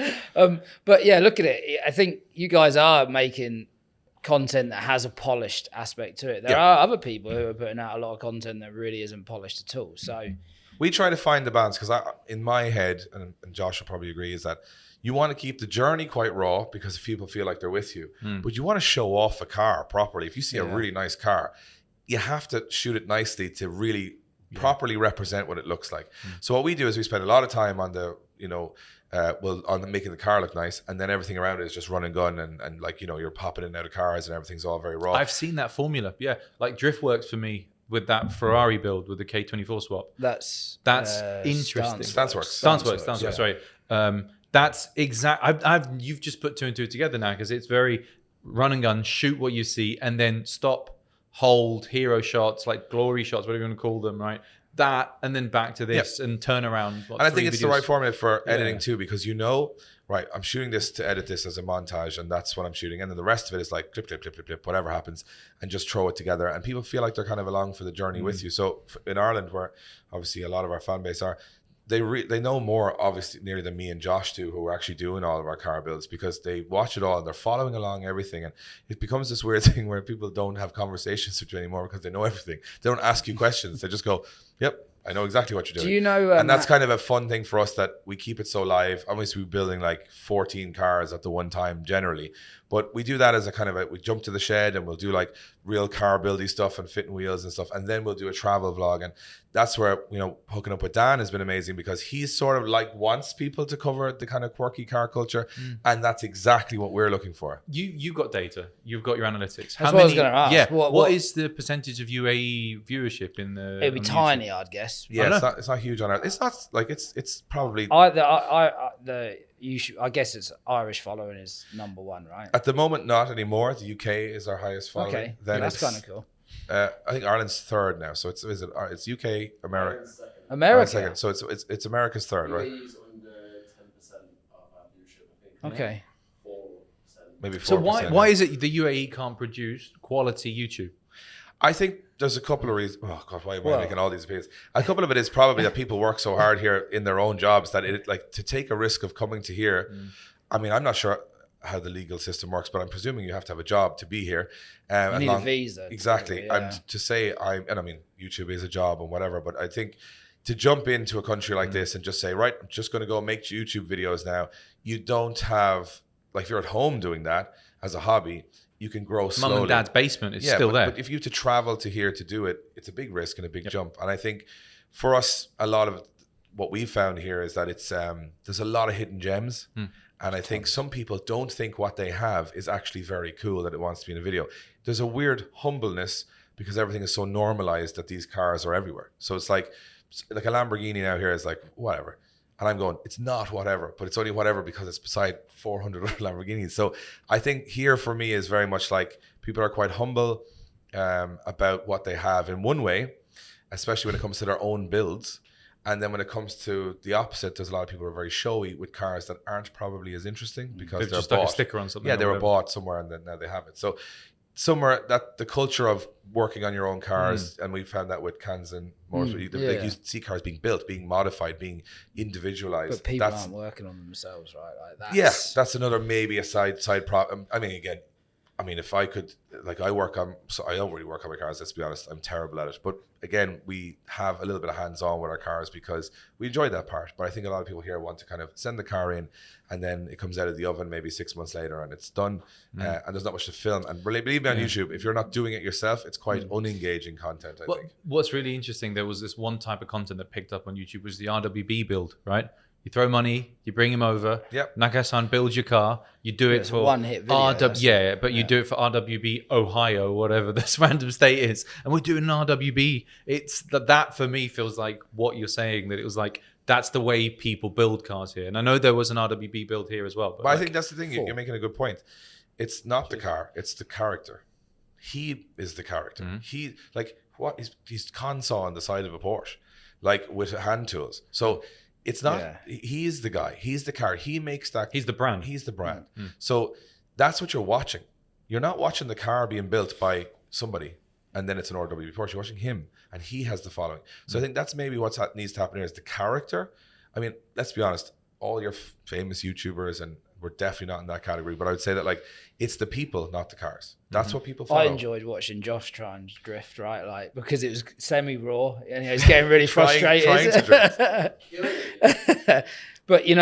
But yeah, look at it. I think you guys are making content that has a polished aspect to it. There are other people who are putting out a lot of content that really isn't polished at all. So we try to find the balance, because in my head, and Josh will probably agree, is that you want to keep the journey quite raw because people feel like they're with you, but you want to show off a car properly. If you see a really nice car, you have to shoot it nicely to really properly represent what it looks like. So what we do is we spend a lot of time on the, you know, on making the car look nice, and then everything around it is just run and gun, and like, you know, you're popping in and out of cars and everything's all very raw. I've seen that formula. Yeah, like drift works for me with that Ferrari build with the K24 swap. That's interesting. Stanceworks. Yeah. Sorry. That's exact. You've just put 2 and 2 together now, because it's very run and gun, shoot what you see, and then stop, hold, hero shots, like glory shots, whatever you want to call them, right? That, and then back to this and turn around. And I think it's the right format for editing too, because right, I'm shooting this to edit this as a montage, and that's what I'm shooting. And then the rest of it is like clip, clip, clip, clip, clip, whatever happens, and just throw it together. And people feel like they're kind of along for the journey with you. So in Ireland, where obviously a lot of our fan base are, they know more obviously nearly than me and Josh do, who are actually doing all of our car builds, because they watch it all and they're following along everything. And it becomes this weird thing where people don't have conversations with you anymore because they know everything. They don't ask you questions. They just go, yep, I know exactly what you're doing. Do you know? And that's kind of a fun thing for us, that we keep it so live. Obviously, we're building like 14 cars at the one time generally, but we do that as a kind of we jump to the shed and we'll do like real car buildy stuff and fitting wheels and stuff, and then we'll do a travel vlog. And that's where, hooking up with Dan has been amazing, because he's sort of like wants people to cover the kind of quirky car culture, and that's exactly what we're looking for. You got data, you've got your analytics. That's what I was going to ask. Yeah. What is the percentage of UAE viewership in the? It'd be tiny, I'd guess. Yeah, it's not huge on it. It's not like it's probably. I guess it's Irish following is number one, right? At the moment, not anymore. The UK is our highest following. Okay, then that's kind of cool. I think Ireland's third now, so it's UK, America, America. So it's America's third, right? UAE is under 10% of our viewership, I think. Okay. 4%. Maybe 4%. So why is it the UAE can't produce quality YouTube? I think there's a couple of reasons. Oh God, why am I making all these opinions? A couple of it is probably that people work so hard here in their own jobs that it, like, to take a risk of coming to here. I mean, I'm not sure how the legal system works, but I'm presuming you have to have a job to be here. You need a visa. Exactly. Yeah. And to say I mean, YouTube is a job and whatever, but I think to jump into a country like this and just say, right, I'm just going to go make YouTube videos now. You don't have, like, if you're at home doing that as a hobby, you can grow slowly. Mum and dad's basement is still there. But if you have to travel to here to do it, it's a big risk and a big jump. And I think for us, a lot of what we've found here is that it's there's a lot of hidden gems. And I think some people don't think what they have is actually very cool, that it wants to be in a video. There's a weird humbleness because everything is so normalized that these cars are everywhere. So it's like a Lamborghini now here is like, whatever. And I'm going, it's not whatever, but it's only whatever because it's beside 400 other Lamborghinis. So I think here for me is very much like people are quite humble about what they have in one way, especially when it comes to their own builds. And then when it comes to the opposite, there's a lot of people who are very showy with cars that aren't probably as interesting because They've they're just bought. stuck a sticker on something. Yeah, they were bought somewhere and then now they have it. So somewhere that the culture of working on your own cars, and we found that with Kansan Motors, like you see cars being built, being modified, being individualized. But people aren't working on themselves, right? Like that's another maybe a side problem. I mean, again, if I could, like, I don't really work on my cars, let's be honest. I'm terrible at it. But again, we have a little bit of hands-on with our cars because we enjoy that part. But I think a lot of people here want to kind of send the car in and then it comes out of the oven maybe 6 months later and it's done. And there's not much to film. And believe me, on YouTube, if you're not doing it yourself, it's quite unengaging content, I think. What's really interesting, there was this one type of content that picked up on YouTube, was the RWB build, right? You throw money, you bring him over. Yep. Naga-san builds your car. You do it for one-hit video. but you do it for RWB Ohio, whatever this random state is, and we're doing an RWB. It's that for me feels like what you're saying, that it was like that's the way people build cars here. And I know there was an RWB build here as well. But I think that's the thing. You're making a good point. It's not the car; it's the character. He is the character. He he's console on the side of a Porsche, like with hand tools. So. It's not, he's the guy, he's the car, he makes that. He's the brand. He's the brand. So that's what you're watching. You're not watching the car being built by somebody and then it's an RWB Porsche. You're watching him and he has the following. So I think that's maybe what needs to happen here is the character. I mean, let's be honest, all your famous YouTubers, and we're definitely not in that category, but I would say that, like, it's the people, not the cars. That's what people follow. I enjoyed watching Josh try and drift, right? Like, because it was semi-raw and he was getting really frustrated. trying to drift. But you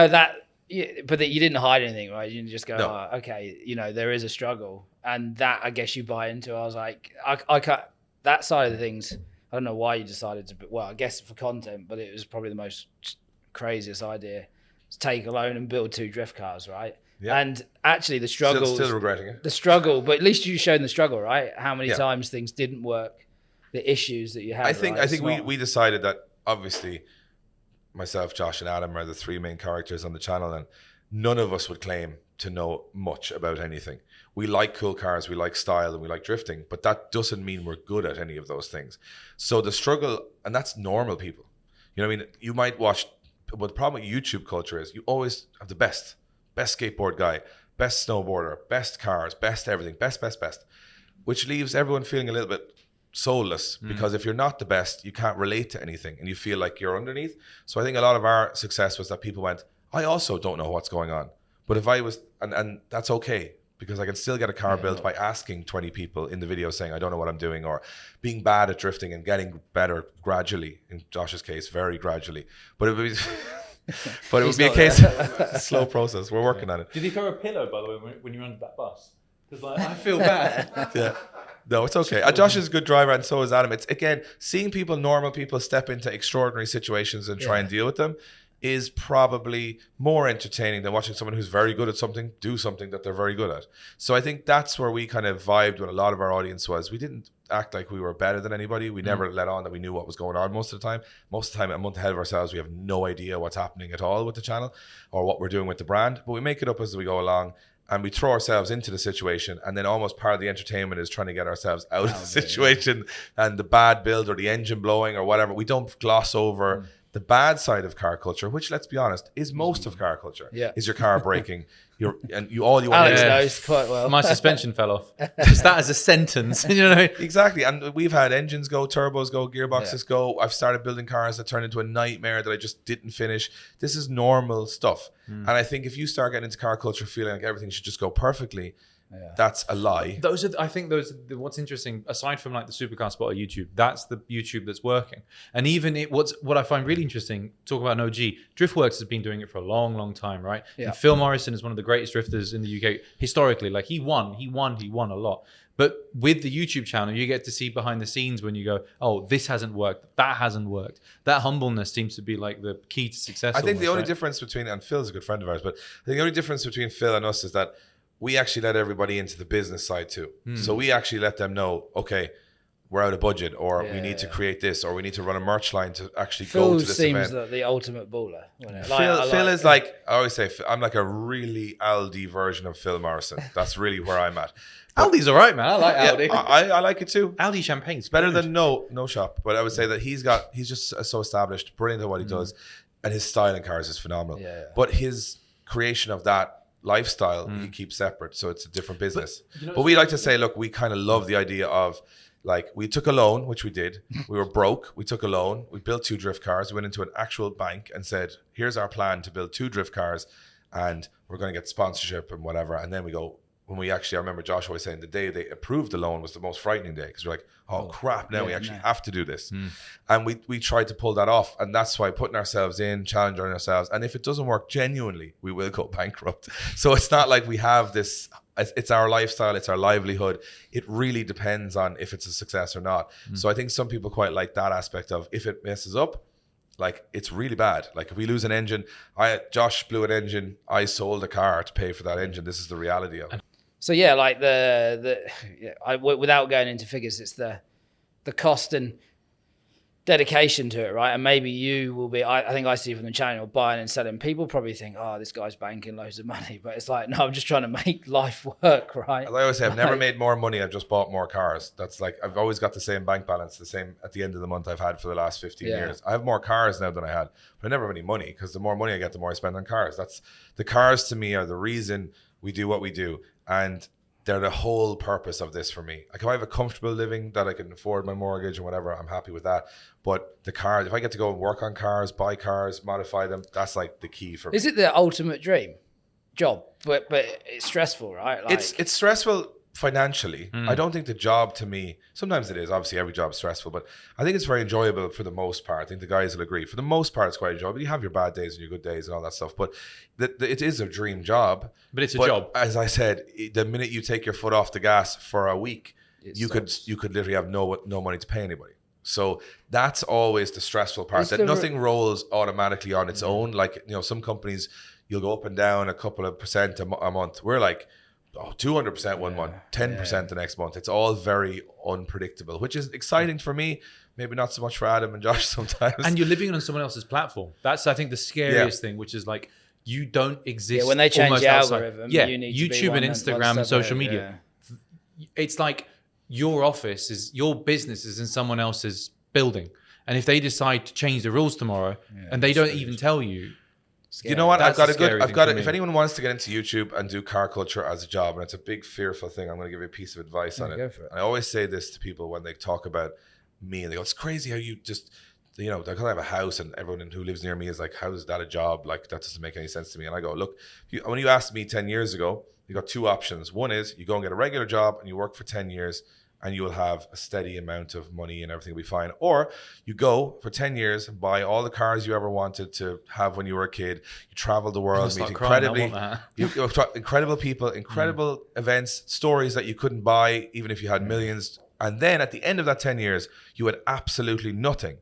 didn't hide anything, right? You didn't just go, oh, okay, there is a struggle. And that, I guess, you buy into. I was like, I cut that side of the things. I don't know why you decided to, I guess for content, but it was probably the most craziest idea. Take a loan and build 2 drift cars, right? Yeah. And actually the struggle, still regretting it. The struggle, but at least you showed the struggle, right? How many times things didn't work. the issues that you have. I think right? we decided that obviously myself, Josh, and Adam are the three main characters on the channel, and none of us would claim to know much about anything. We like cool cars, we like style, and we like drifting, but that doesn't mean we're good at any of those things. So the struggle, and that's normal people. You know what I mean? You might watch, but the problem with YouTube culture is you always have the best skateboard guy, best snowboarder, best cars, best everything, best, which leaves everyone feeling a little bit soulless, because if you're not the best, you can't relate to anything and you feel like you're underneath. So I think a lot of our success was that people went, I also don't know what's going on. But if I was, and that's okay, because I can still get a car built by asking 20 people in the video saying, I don't know what I'm doing, or being bad at drifting and getting better gradually. In Josh's case, very gradually. But it would be, but it would be a case of slow process. We're working on it. Did he throw a pillow, by the way, when you were under that bus? Because like, I feel bad. Yeah. No, it's okay. Josh is a good driver, and so is Adam. It's, again, seeing normal people step into extraordinary situations and try and deal with them is probably more entertaining than watching someone who's very good at something do something that they're very good at. So I think that's where we kind of vibed with a lot of our audience was. We didn't act like we were better than anybody. We never let on that we knew what was going on most of the time. Most of the time, a month ahead of ourselves, we have no idea what's happening at all with the channel or what we're doing with the brand. But we make it up as we go along. And we throw ourselves into the situation, and then almost part of the entertainment is trying to get ourselves out of the situation and the bad build or the engine blowing or whatever. We don't gloss over the bad side of car culture, which, let's be honest, is most of car culture. Yeah. Is your car breaking? All you want Alex to knows quite well. My suspension fell off. Just that as a sentence, you know. Exactly. And we've had engines go, turbos go, gearboxes go. I've started building cars that turned into a nightmare that I just didn't finish. This is normal stuff. And I think if you start getting into car culture feeling like everything should just go perfectly, that's a lie. What's interesting, aside from like the Supercar Spotter YouTube, that's the YouTube that's working. And even what I find really interesting, talk about an OG, Driftworks has been doing it for a long, long time, right? Yeah. And Phil Morrison is one of the greatest drifters in the UK historically. Like he won a lot. But with the YouTube channel, you get to see behind the scenes when you go, oh, this hasn't worked, that hasn't worked. That humbleness seems to be like the key to success. I think the only right? difference between, and Phil's a good friend of ours, but I think the only difference between Phil and us is that we actually let everybody into the business side too. So we actually let them know, okay, we're out of budget, or we need to create this, or we need to run a merch line to actually go to this event. Phil seems like the ultimate baller. Phil is like, I always say, I'm like a really Aldi version of Phil Morrison. That's really where I'm at. Aldi's all right, man. I like Aldi. I like it too. Aldi champagne's It's better than no shop. But I would say that he's just so established, brilliant at what he does, and his style in cars is phenomenal. But his creation of that lifestyle he keeps separate, so it's a different business. But we like to say, look, we kind of love the idea of, like, we took a loan, which we did. We were broke. We took a loan. We built 2 drift cars. We went into an actual bank and said, here's our plan to build 2 drift cars, and we're going to get sponsorship and whatever. And then we go, when we actually, I remember Josh always saying the day they approved the loan was the most frightening day, because we're like, oh crap, now we actually have to do this. And we tried to pull that off. And that's why putting ourselves in, challenging ourselves. And if it doesn't work, genuinely, we will go bankrupt. So it's not like we have this, it's our lifestyle, it's our livelihood. It really depends on if it's a success or not. So I think some people quite like that aspect of, if it messes up, like, it's really bad. Like, if we lose an engine, Josh blew an engine, I sold a car to pay for that engine. This is the reality of it. So yeah, like without going into figures, it's the cost and dedication to it, right? And maybe you will be, I think I see from the channel, buying and selling. People probably think, oh, this guy's banking loads of money, but it's like, no, I'm just trying to make life work, right? As I always say, I've never made more money, I've just bought more cars. That's like, I've always got the same bank balance, the same at the end of the month I've had for the last 15 years. I have more cars now than I had, but I never have any money, because the more money I get, the more I spend on cars. The cars to me are the reason we do what we do. And they're the whole purpose of this for me. Like, if I have a comfortable living that I can afford my mortgage and whatever, I'm happy with that. But the car, if I get to go and work on cars, buy cars, modify them, that's like the key for me. Is it the ultimate dream job? But it's stressful, right? Like, it's stressful financially. I don't think the job, to me, sometimes it is. Obviously, every job is stressful, but I think it's very enjoyable for the most part. I think the guys will agree. For the most part, it's quite enjoyable. You have your bad days and your good days and all that stuff, but it is a dream job. But it's a job. As I said, the minute you take your foot off the gas for a week, you could literally have no money to pay anybody. So that's always the stressful part, that nothing rolls automatically on its own. Like, some companies, you'll go up and down a couple of % a month. We're like 200% one month, 10% the next month. It's all very unpredictable, which is exciting for me. Maybe not so much for Adam and Josh sometimes. And you're living on someone else's platform. That's, I think, the scariest thing, which is like you don't exist. Yeah, when they change almost the outside. algorithm, yeah, you need to be YouTube one and one Instagram and step social ahead, media. It's like your office is, your business is in someone else's building. And if they decide to change the rules tomorrow and they don't even tell you, you know what? That's I've got it. If anyone wants to get into YouTube and do car culture as a job, and it's a big fearful thing, I'm going to give you a piece of advice on it. Go for it. And I always say this to people when they talk about me, and they go, "It's crazy how you just, you know, because I have a house and everyone who lives near me is like, how is that a job? Like that doesn't make any sense to me." And I go, "Look, when you asked me 10 years ago, you got two options. One is you go and get a regular job and you work for 10 years." And you will have a steady amount of money and everything will be fine. Or you go for 10 years and buy all the cars you ever wanted to have when you were a kid. You travel the world, meet incredible people, incredible events, stories that you couldn't buy even if you had millions. And then at the end of that 10 years, you had absolutely nothing.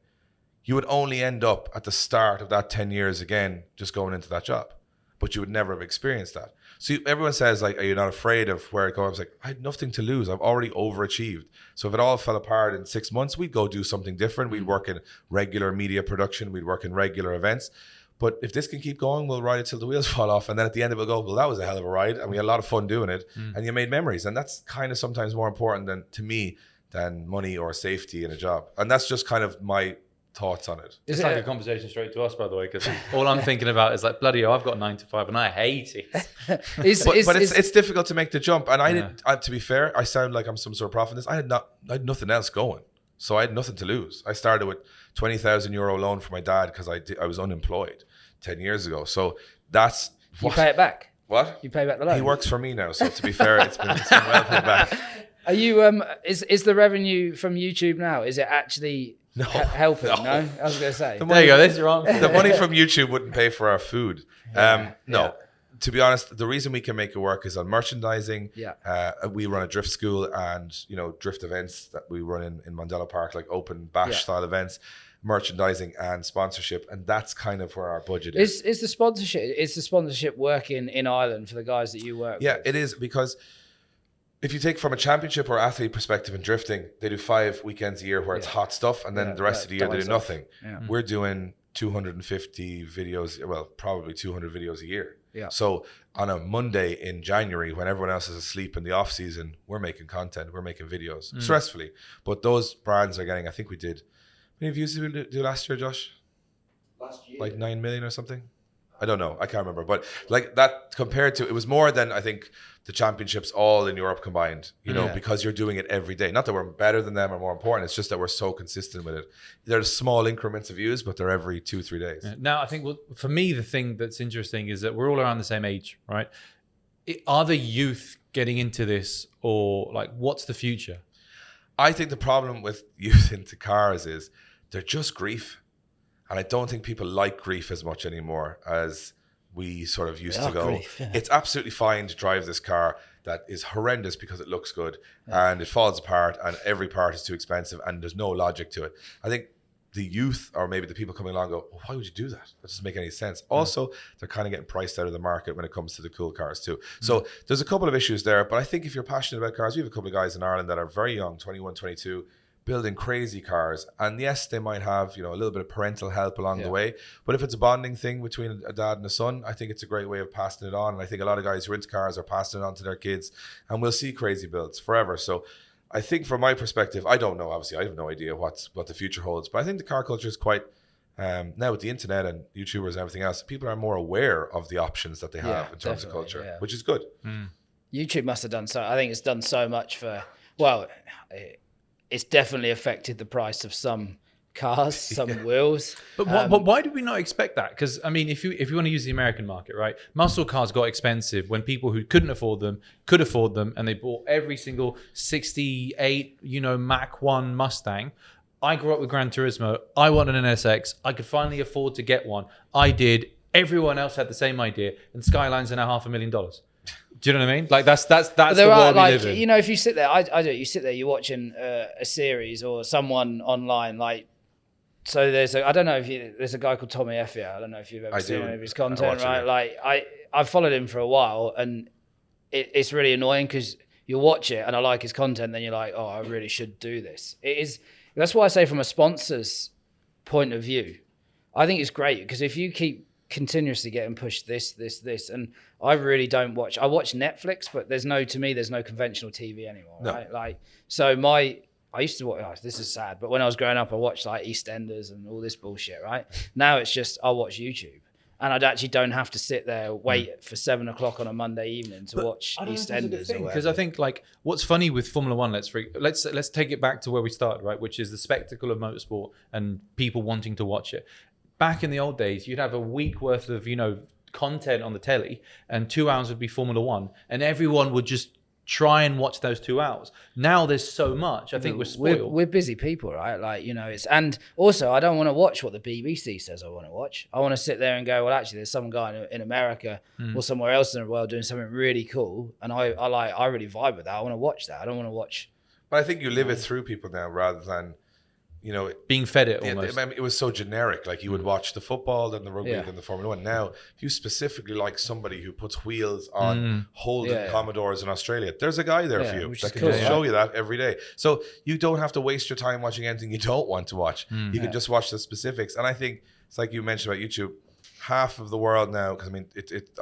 You would only end up at the start of that 10 years again, just going into that job. But you would never have experienced that. So everyone says, like, are you not afraid of where it goes? I was like, I had nothing to lose. I've already overachieved. So if it all fell apart in 6 months, we'd go do something different. We'd work in regular media production. We'd work in regular events. But if this can keep going, we'll ride it till the wheels fall off. And then at the end of it, we'll go, well, that was a hell of a ride. And we had a lot of fun doing it. And you made memories. And that's kind of sometimes more important to me than money or safety in a job. And that's just kind of my thoughts on it. It's like a conversation straight to us, by the way, because all I'm thinking about is like, bloody hell, I've got 9 to 5 and I hate it. But it's difficult to make the jump. And to be fair, I sound like I'm some sort of prophet in this. I had nothing else going. So I had nothing to lose. I started with €20,000 loan for my dad because I was unemployed 10 years ago. So that's You pay it back. What? You pay back the loan. He works for me now. So to be fair, it's been well paid back. Are you is the revenue from YouTube now, is it actually helping? No? I was going to say. There you go. There's your answer. The money from YouTube wouldn't pay for our food. No. To be honest, the reason we can make it work is on merchandising. We run a drift school and, you know, drift events that we run in Mandela Park, like open bash style events, merchandising and sponsorship. And that's kind of where our budget is. Is the sponsorship working in Ireland for the guys that you work with? Yeah, it is, because if you take from a championship or athlete perspective in drifting, they do 5 weekends a year where it's hot stuff, and then the rest of the year they do nothing. We're doing 250 videos, well, probably 200 videos a year. So on a Monday in January, when everyone else is asleep in the off season, we're making content, we're making videos, stressfully. But those brands are getting, I think we did, how many views did we do last year, Josh? Last year? Like 9 million or something? I don't know. I can't remember. But like that compared to, it was more than I think the championships all in Europe combined, you know, because you're doing it every day. Not that we're better than them or more important. It's just that we're so consistent with it. There's small increments of views, but they're every 2-3 days. Now, I think for me, the thing that's interesting is that we're all around the same age, right? Are the youth getting into this, or like, what's the future? I think the problem with youth into cars is they're just grief. And I don't think people like grief as much anymore as we sort of used to go. It's absolutely fine to drive this car that is horrendous because it looks good and it falls apart and every part is too expensive and there's no logic to it. I think the youth, or maybe the people coming along, go, well, why would you do that? That doesn't make any sense. Also, they're kind of getting priced out of the market when it comes to the cool cars too. So there's a couple of issues there. But I think if you're passionate about cars, we have a couple of guys in Ireland that are very young, 21, 22, building crazy cars, and yes, they might have, you know, a little bit of parental help along the way, but if it's a bonding thing between a dad and a son, I think it's a great way of passing it on. And I think a lot of guys who are into cars are passing it on to their kids, and we'll see crazy builds forever. So I think from my perspective, I don't know, obviously I have no idea what the future holds, but I think the car culture is quite now with the internet and YouTubers and everything else, people are more aware of the options that they have in terms of culture, which is good. YouTube must have done so. I think it's done so much for, well, it's definitely affected the price of some cars, some wheels. But why did we not expect that? Because I mean, if you want to use the American market, right? Muscle cars got expensive when people who couldn't afford them could afford them, and they bought every single 68, you know, Mach 1 Mustang. I grew up with Gran Turismo. I wanted an NSX. I could finally afford to get one. I did. Everyone else had the same idea, and Skyline's are now $500,000. Do you know what I mean? Like that's the world we live in. You know, if you sit there, I do. You sit there, you're watching a series or someone online, like. So I don't know if there's a guy called Tommy Effia. I don't know if you've ever seen any of his content, right? Like I've followed him for a while, and it's really annoying because you watch it and I like his content, then you're like, oh, I really should do this. It is. That's why I say from a sponsor's point of view, I think it's great because if you keep continuously getting pushed this, and I really don't watch. I watch Netflix, but there's no conventional TV anymore, right? Like, so I used to watch, oh, this is sad, but when I was growing up, I watched like EastEnders and all this bullshit, right? Now it's just, I watch YouTube. And I actually don't have to sit there, wait for 7 o'clock on a Monday evening to watch EastEnders. Because I think like what's funny with Formula One, let's take it back to where we started, right? Which is the spectacle of motorsport and people wanting to watch it. Back in the old days, you'd have a week worth of, content on the telly and 2 hours would be Formula One and everyone would just try and watch those 2 hours. Now there's so much. I think we're spoiled. We're busy people, right? Like, it's, and also I don't want to watch what the BBC says I want to watch. I want to sit there and go, well, actually, there's some guy in America or somewhere else in the world doing something really cool, and I really vibe with that. I want to watch that. I don't want to watch. But I think you live it through people now rather than, being fed it almost. It was so generic. Like you would watch the football, then the rugby, then the Formula One. Now, if you specifically like somebody who puts wheels on Holden Commodores in Australia, there's a guy there for you that can just show you that every day. So you don't have to waste your time watching anything you don't want to watch. You can just watch the specifics. And I think it's like you mentioned about YouTube. Half of the world now, because I mean,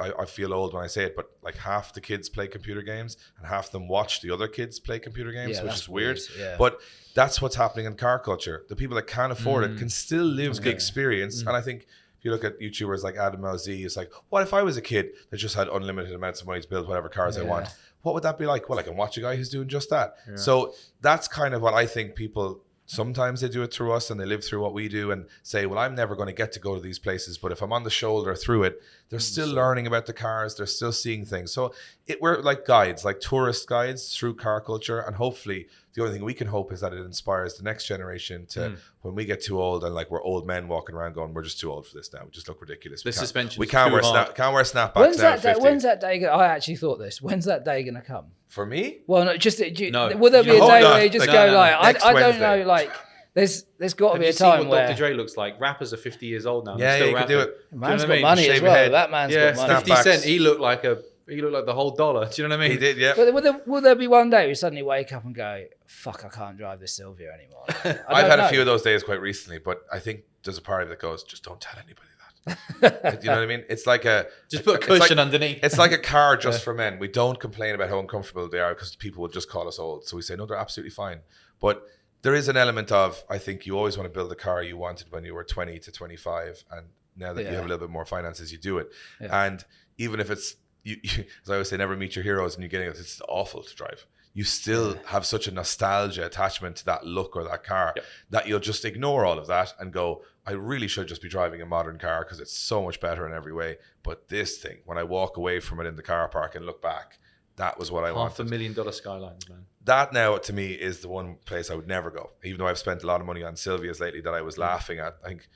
I feel old when I say it, but like half the kids play computer games and half them watch the other kids play computer games, which is weird. Yeah. But that's what's happening in car culture. The people that can't afford it can still live the experience. And I think if you look at YouTubers like Adam LZ, it's like, what if I was a kid that just had unlimited amounts of money to build whatever cars I want? What would that be like? Well, I can watch a guy who's doing just that. Yeah. So that's kind of what I think people... Sometimes they do it through us and they live through what we do and say, well, I'm never going to get to go to these places. But if I'm on the shoulder through it, they're still learning about the cars. They're still seeing things. So we're like guides, like tourist guides through car culture. And hopefully the only thing we can hope is that it inspires the next generation to when we get too old and like we're old men walking around going, we're just too old for this now. We just look ridiculous. We can't wear snapbacks now. When's that day? I actually thought this. When's that day going to come? For me? Well, no, just will there be a day where you just go like, I don't know, like there's got to be a time where Dr. Dre looks like. Rappers are 50 years old now. Yeah, you can do it. Man's got money as well. That man's got money. 50 Cent, he looked like the whole dollar. Do you know what I mean? He did, yeah. But will there be one day we suddenly wake up and go, fuck, I can't drive this Silvia anymore? I've had a few of those days quite recently, but I think there's a part of it that goes, just don't tell anybody that. You know what I mean? It's like just put a cushion underneath. It's like a car just for men. We don't complain about how uncomfortable they are because people will just call us old. So we say, no, they're absolutely fine. But there is an element of, I think you always want to build the car you wanted when you were 20 to 25. And now that you have a little bit more finances, you do it. Yeah. And even if it's, you, as I always say, never meet your heroes and you're getting it, it's awful to drive. You still have such a nostalgia attachment to that look or that car that you'll just ignore all of that and go, I really should just be driving a modern car because it's so much better in every way. But this thing, when I walk away from it in the car park and look back, that was what I wanted. $500,000 Skylines, man. That now, to me, is the one place I would never go. Even though I've spent a lot of money on Silvias lately that I was laughing at. I think,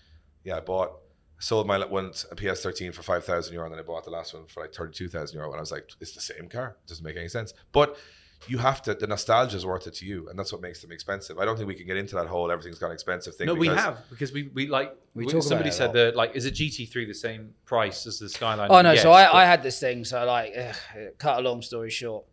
I sold my one a PS13 for €5,000 and then I bought the last one for like €32,000 and I was like, it's the same car. It doesn't make any sense. But you have to, the nostalgia is worth it to you, and that's what makes them expensive. I don't think we can get into that whole everything's gone expensive thing. No, we have, because we somebody said that, like, is a GT3 the same price as the Skyline? Oh no, yes, so I had this thing, so like, cut a long story short,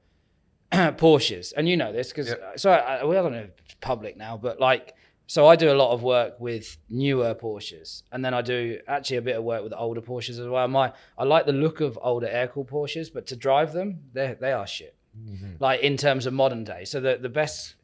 Porsches, and you know this because I don't know if it's public now, but like, so I do a lot of work with newer Porsches, and then I do actually a bit of work with older Porsches as well. I like the look of older air-cooled Porsches, but to drive them, they are shit. Mm-hmm. Like in terms of modern day. So the best,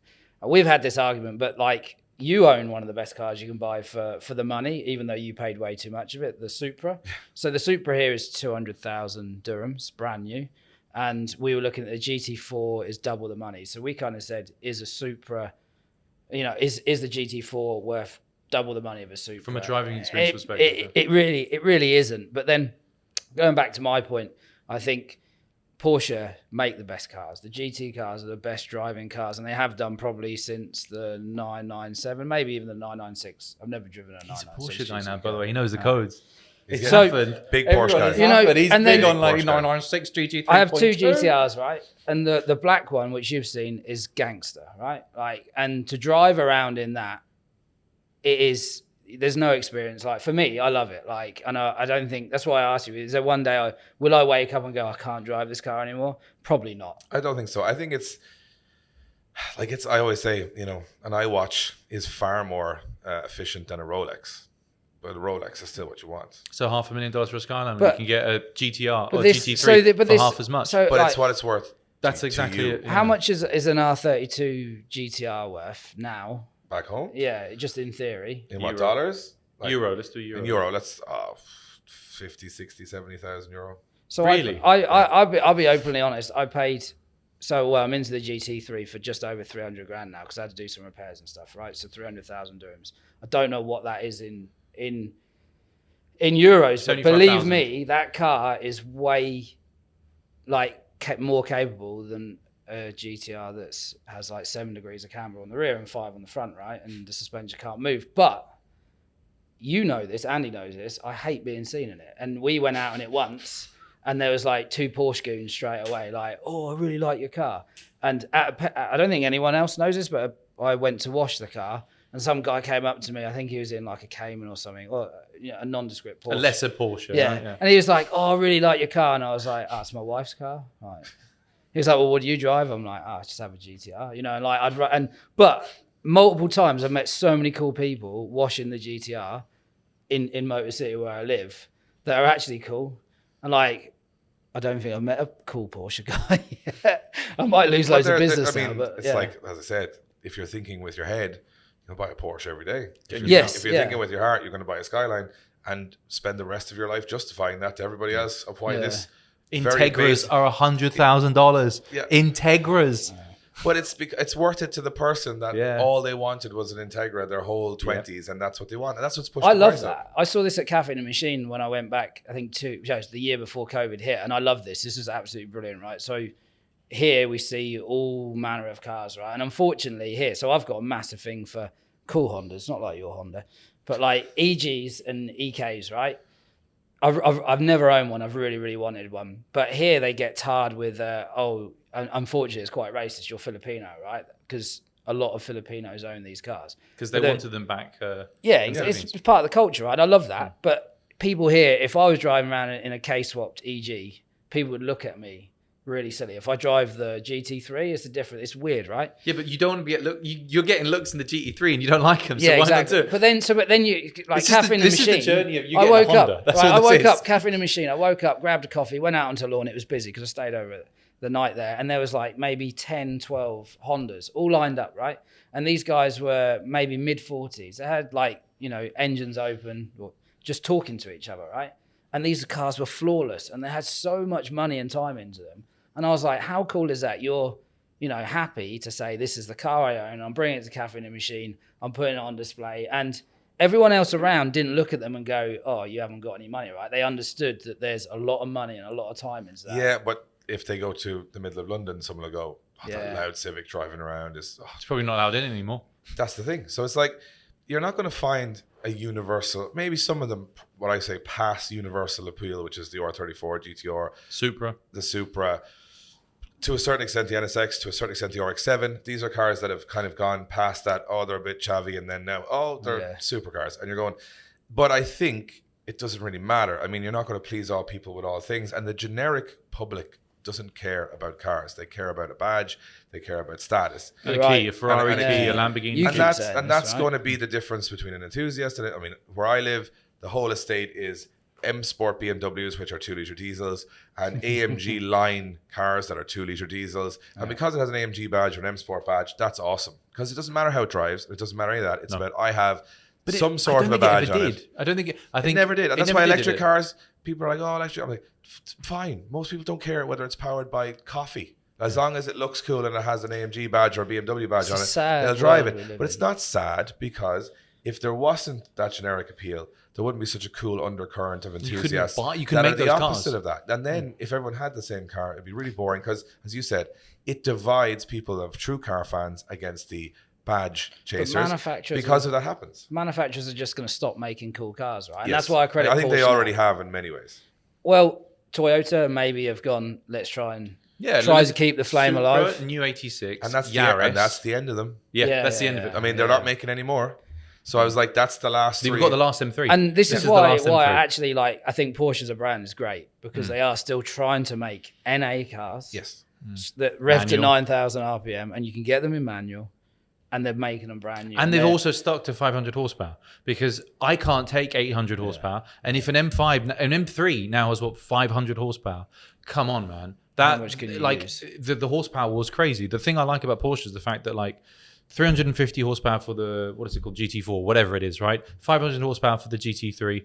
we've had this argument, but like you own one of the best cars you can buy for the money, even though you paid way too much of it, the Supra. So the Supra here is 200,000 dirhams, brand new. And we were looking at the GT4 is double the money. So we kind of said, is a Supra, is the GT4 worth double the money of a Supra? From a driving experience perspective. It really isn't. But then going back to my point, I think Porsche make the best cars. The GT cars are the best driving cars, and they have done probably since the 997, maybe even the 996. I've never driven a 996. He's a Porsche guy now, by the way. He knows the codes. It's so big Porsche guy. But he's big on like 996 GT3. I have two GTRs, right? And the black one, which you've seen, is gangster, right? Like, and to drive around in that, it is, there's no experience. Like for me, I love it. Like, and I don't think that's why I asked you. Is there one day will I wake up and go, I can't drive this car anymore? Probably not. I don't think so. I think it's like I always say, you know, an iWatch is far more efficient than a Rolex, but a Rolex is still what you want. So $500,000 for a Skyline, But- you can get a GTR or this- GT3 so the- but for this- half as much. So But like, it's what it's worth. That's to exactly you. it. how much is an R32 GTR worth now? Back home? Yeah, just in theory. In what, Euro. dollars? Like, Euro, let's do Euro. In euro, let's 50, 60, 70,000 euro. So Really? I'll be openly honest. I paid. So I'm into the GT3 for just over 300 grand now because I had to do some repairs and stuff. Right, so 300,000 dirhams. I don't know what that is in euros, but believe 75,000. me, that car is way more capable than a GTR that has like 7 degrees of camber on the rear and 5 on the front, right? And the suspension can't move. But you know this, Andy knows this. I hate being seen in it. And we went out in it once, and there was like 2 Porsche goons straight away, like, "Oh, I really like your car." And I don't think anyone else knows this, but I went to wash the car, and some guy came up to me. I think he was in like a Cayman or something, or a nondescript Porsche. A lesser Porsche. Yeah. Right? Yeah. And he was like, "Oh, I really like your car." And I was like, "Oh, it's my wife's car." Right. He was like, "Well, what do you drive?" I'm like, "Oh, I just have a GTR," you know. And like but multiple times I've met so many cool people washing the GTR in Motor City where I live that are actually cool. And like, I don't think I've met a cool Porsche guy yet. I might lose loads of business now, but it's yeah. like, as I said, if you're thinking with your head, you'll buy a Porsche every day. If Yes, you're yeah. thinking with your heart, you're going to buy a Skyline and spend the rest of your life justifying that to everybody else of why Yeah. this very Integras basic- are $100,000. Yeah. Integras. But it's worth it to the person that Yeah. all they wanted was an Integra their whole 20s, and that's what they want, and that's what's pushed. I the love price up. that. I saw this at Cafe in the Machine when I went back, I think it was the year before COVID hit, and I love this. This is absolutely brilliant, right? So here we see all manner of cars, right? And unfortunately here, so I've got a massive thing for cool Hondas, not like your Honda, but like EGs and EKs, right? I've never owned one. I've really, really wanted one. But here they get tarred with, unfortunately, it's quite racist. You're Filipino, right? Because a lot of Filipinos own these cars. Because they But wanted them back. Yeah, in the it's Philippines. part of the culture, right? I love that. But people here, if I was driving around in a K-swapped EG, people would look at me really silly. If I drive the GT3, it's weird, right? Yeah, but you don't want to you're getting looks in the GT3 and you don't like them. So Yeah, why exactly. not do it? But then you like This is Cafe in the this is Machine. the journey of you I getting woke a Honda. up. That's Right, all I this woke is. up, Cafe in the Machine. I woke up, grabbed a coffee, went out onto the lawn. It was busy because I stayed over the night there, and there was like maybe 10, 12 Hondas all lined up, right? And these guys were maybe mid-40s. They had like, engines open, or just talking to each other, right? And these cars were flawless, and they had so much money and time into them. And I was like, how cool is that? You're, happy to say, this is the car I own. I'm bringing it to Cafe in the Machine. I'm putting it on display. And everyone else around didn't look at them and go, oh, you haven't got any money, right? They understood that there's a lot of money and a lot of time into that. Yeah, but if they go to the middle of London, someone will go, that Yeah. loud Civic driving around is. It's probably not allowed in anymore. That's the thing. So it's like you're not going to find a universal. Maybe some of them, what I say, pass universal appeal, which is the R34 GTR, Supra. the Supra, to a certain extent the NSX, to a certain extent the RX-7. These are cars that have kind of gone past that. Oh, they're a bit chavvy, and then now, oh, they're supercars, and you're going. But I think it doesn't really matter. I mean, you're not going to please all people with all things, and the generic public doesn't care about cars. They care about a badge. They care about status. A Right. key, a Ferrari And a key, key. a Lamborghini. You And keep that's saying and this, that's right? going to be the difference between an enthusiast and I mean, where I live, the whole estate is M Sport BMWs, which are 2-liter diesels, and AMG line cars that are 2-liter diesels. And because it has an AMG badge or an M Sport badge, that's awesome. Because it doesn't matter how it drives, it doesn't matter any of that. It's about I have some sort of a badge on it. I don't think I It think never did. And it that's never why did, electric did it? cars, people are like, oh, electric. I'm like, fine. Most people don't care whether it's powered by coffee. As long as it looks cool and it has an AMG badge or a BMW badge It's on a it, sad they'll drive world we it. live But it's in. not sad because if there wasn't that generic appeal, there wouldn't be such a cool undercurrent of couldn't enthusiasts. buy- you can that make are the those opposite cars. of that. And then if everyone had the same car, it'd be really boring because, as you said, it divides people of true car fans against the badge chasers manufacturers because of that happens. Manufacturers are just going to stop making cool cars, right? And Yes. that's why I credit I think they Porsche already now. have in many ways. Well, Toyota maybe have gone, let's try and Yeah, tries look, to keep the flame Supra, alive. New 86, And that's Yaris. the end of them. Yeah, Yeah, that's the yeah, end of it. yeah. I mean, they're not making any more. So I was like, that's the last We've three. got the last M3. And this is the why last I M3. actually like. I think Porsche as a brand is great because they are still trying to make NA cars. Yes. That rev to Manual. 9,000 RPM, and you can get them in manual, and they're making them brand new. And they've they're- also stuck to 500 horsepower because I can't take 800 horsepower. And if an M5, an M3 now has 500 horsepower. Come on, man. That much can you like use? the horsepower was crazy. The thing I like about Porsche is the fact that like 350 horsepower for the what is it called GT4, whatever it is, right? 500 horsepower for the GT3.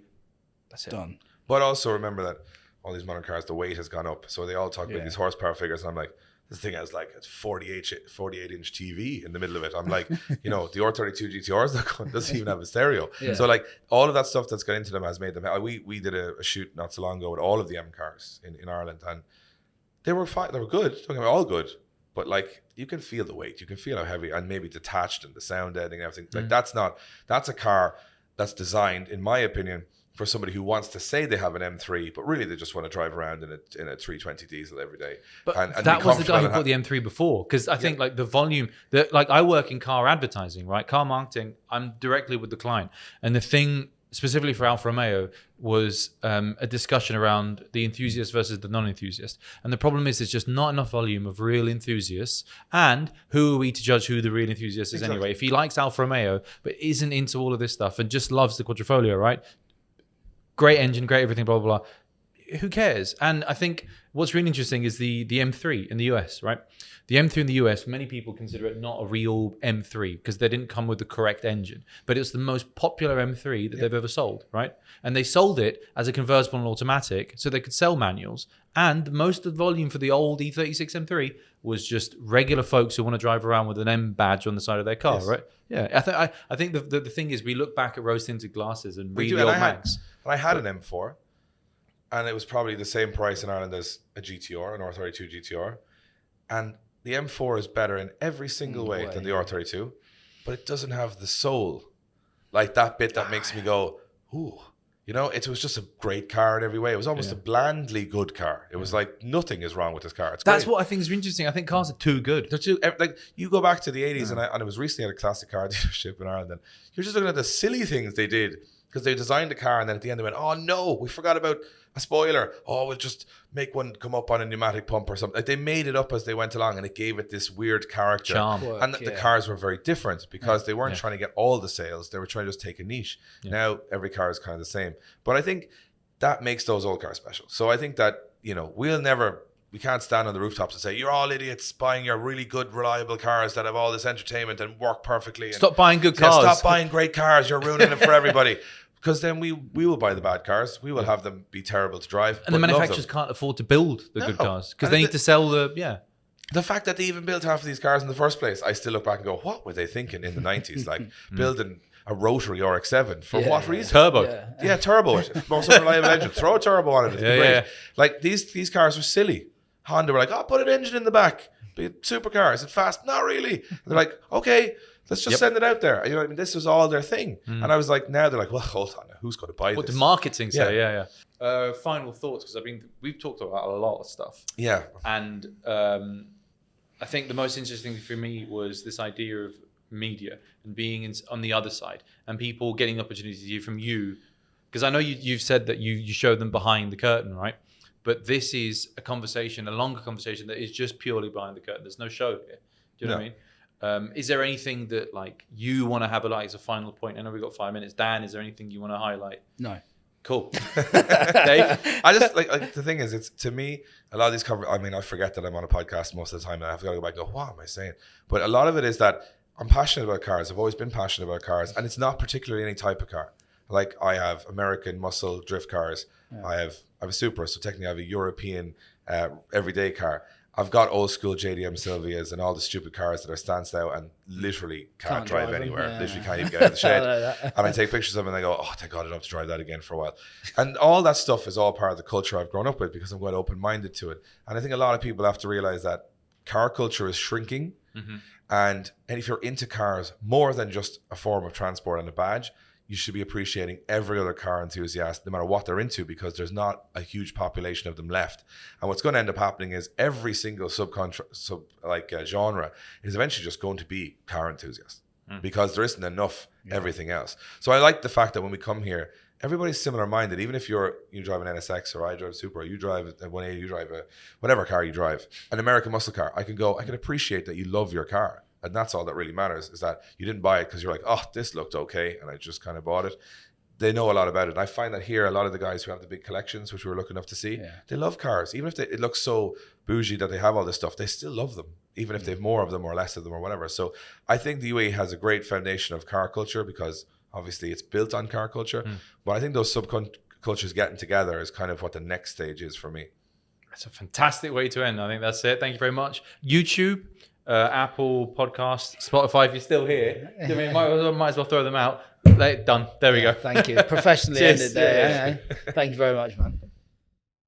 That's it. done. But also remember that all these modern cars, the weight has gone up. So they all talk about these horsepower figures. And I'm like, this thing has like a 48-inch TV in the middle of it. I'm like, you know, the R32 GTR doesn't even have a stereo. So like all of that stuff that's got into them has made them. We did a shoot not so long ago with all of the M cars in Ireland, and they were fine. They were good. Don't get me wrong, all good. But like you can feel the weight, you can feel how heavy and maybe detached and the sound editing and everything. Like that's a car that's designed, in my opinion, for somebody who wants to say they have an M3, but really they just want to drive around in a 320 diesel every day. But and that be was the guy who comfortable bought the M3 before, because I think like the volume, that like I work in car advertising, right? Car marketing. I'm directly with the client, and the thing specifically for Alfa Romeo was a discussion around the enthusiast versus the non-enthusiast. And the problem is there's just not enough volume of real enthusiasts. And who are we to judge who the real enthusiast is anyway? If he likes Alfa Romeo but isn't into all of this stuff and just loves the Quadrifoglio, right? Great engine, great everything, blah, blah, blah. Who cares? And I think what's really interesting is the M3 in the US, right? The M3 in the US, many people consider it not a real M3 because they didn't come with the correct engine. But it's the most popular M3 that they've ever sold, right? And they sold it as a convertible and automatic so they could sell manuals. And most of the volume for the old E36 M3 was just regular folks who want to drive around with an M badge on the side of their car, right? Yeah, I think the thing is we look back at rose-tinted glasses and read the old mags. And I had an M4, and it was probably the same price in Ireland as a GTR, an R32 GTR. And the M4 is better in every single way than the R32, but it doesn't have the soul. Like that bit that makes me go, ooh. You know, it was just a great car in every way. It was almost a blandly good car. It was like nothing is wrong with this car. It's That's great. what I think is interesting. I think cars are too good. They're too, like you go back to the 80s, and I was recently at a classic car dealership in Ireland, and you're just looking at the silly things they did because they designed a car and then at the end they went, oh no, we forgot about a spoiler. Oh, we'll just make one come up on a pneumatic pump or something. Like they made it up as they went along and it gave it this weird character. Charm. And the cars were very different because they weren't trying to get all the sales. They were trying to just take a niche. Now every car is kind of the same. But I think that makes those old cars special. So I think that, you know, we can't stand on the rooftops and say, you're all idiots buying your really good, reliable cars that have all this entertainment and work perfectly. And Stop buying good cars. Stop buying great cars. You're ruining it for everybody. Because then we will buy the bad cars. We will have them be terrible to drive. And the manufacturers can't afford to build the good cars because they need to sell the fact that they even built half of these cars in the first place, I still look back and go, what were they thinking in the 90s? Like building a rotary RX-7 for what reason? turbo. Yeah, turbo it. Most unreliable engine. Throw a turbo on it. It'd be great. Like these cars were silly. Honda were like, oh, put an engine in the back. Be a supercar. Is it fast? Not really. And they're like, okay, let's just send it out there. You know what I mean? This was all their thing. And I was like, now they're like, well, hold on. Who's going to buy What this? the marketing say? Yeah. Final thoughts, because we've talked about a lot of stuff. Yeah. And I think the most interesting thing for me was this idea of media and being on the other side and people getting opportunities to hear from you. Because I know you've said that you showed them behind the curtain, right? But this is a conversation, a longer conversation that is just purely behind the curtain. There's no show here. Do you know what I mean? Is there anything that like you want to have as a final point? I know we've got 5 minutes. Dan, is there anything you want to highlight? No. Cool. Dave? I just like the thing is, it's to me, a lot of these I forget that I'm on a podcast most of the time and I have to go back and go, what am I saying? But a lot of it is that I'm passionate about cars. I've always been passionate about cars, and it's not particularly any type of car. Like I have American muscle drift cars. I have a Supra, so technically I have a European everyday car. I've got old school JDM Silvias and all the stupid cars that are standstill and literally can't drive anywhere. Literally can't even get out of the shed. And I take pictures of them and I go, oh, thank God I don't have to drive that again for a while. And all that stuff is all part of the culture I've grown up with because I'm quite open-minded to it. And I think a lot of people have to realize that car culture is shrinking. And if you're into cars more than just a form of transport and a badge, you should be appreciating every other car enthusiast, no matter what they're into, because there's not a huge population of them left. And what's going to end up happening is every single genre is eventually just going to be car enthusiasts because there isn't enough everything else. So I like the fact that when we come here, everybody's similar minded. Even if you drive an NSX or I drive a Supra, or you drive a 180, you drive a whatever car you drive, an American muscle car, I can appreciate that you love your car. And that's all that really matters, is that you didn't buy it because you're like, oh, this looked okay, and I just kind of bought it. They know a lot about it. And I find that here, a lot of the guys who have the big collections, which we were lucky enough to see, they love cars. Even if it looks so bougie that they have all this stuff, they still love them, even if they have more of them or less of them or whatever. So I think the UAE has a great foundation of car culture, because obviously it's built on car culture. But I think those subcultures getting together is kind of what the next stage is for me. That's a fantastic way to end. I think that's it. Thank you very much. YouTube, Apple Podcast, Spotify, if you're still here. I mean, might as well throw them out. Done. There we go. Thank you. Professionally ended there. Thank you very much, man.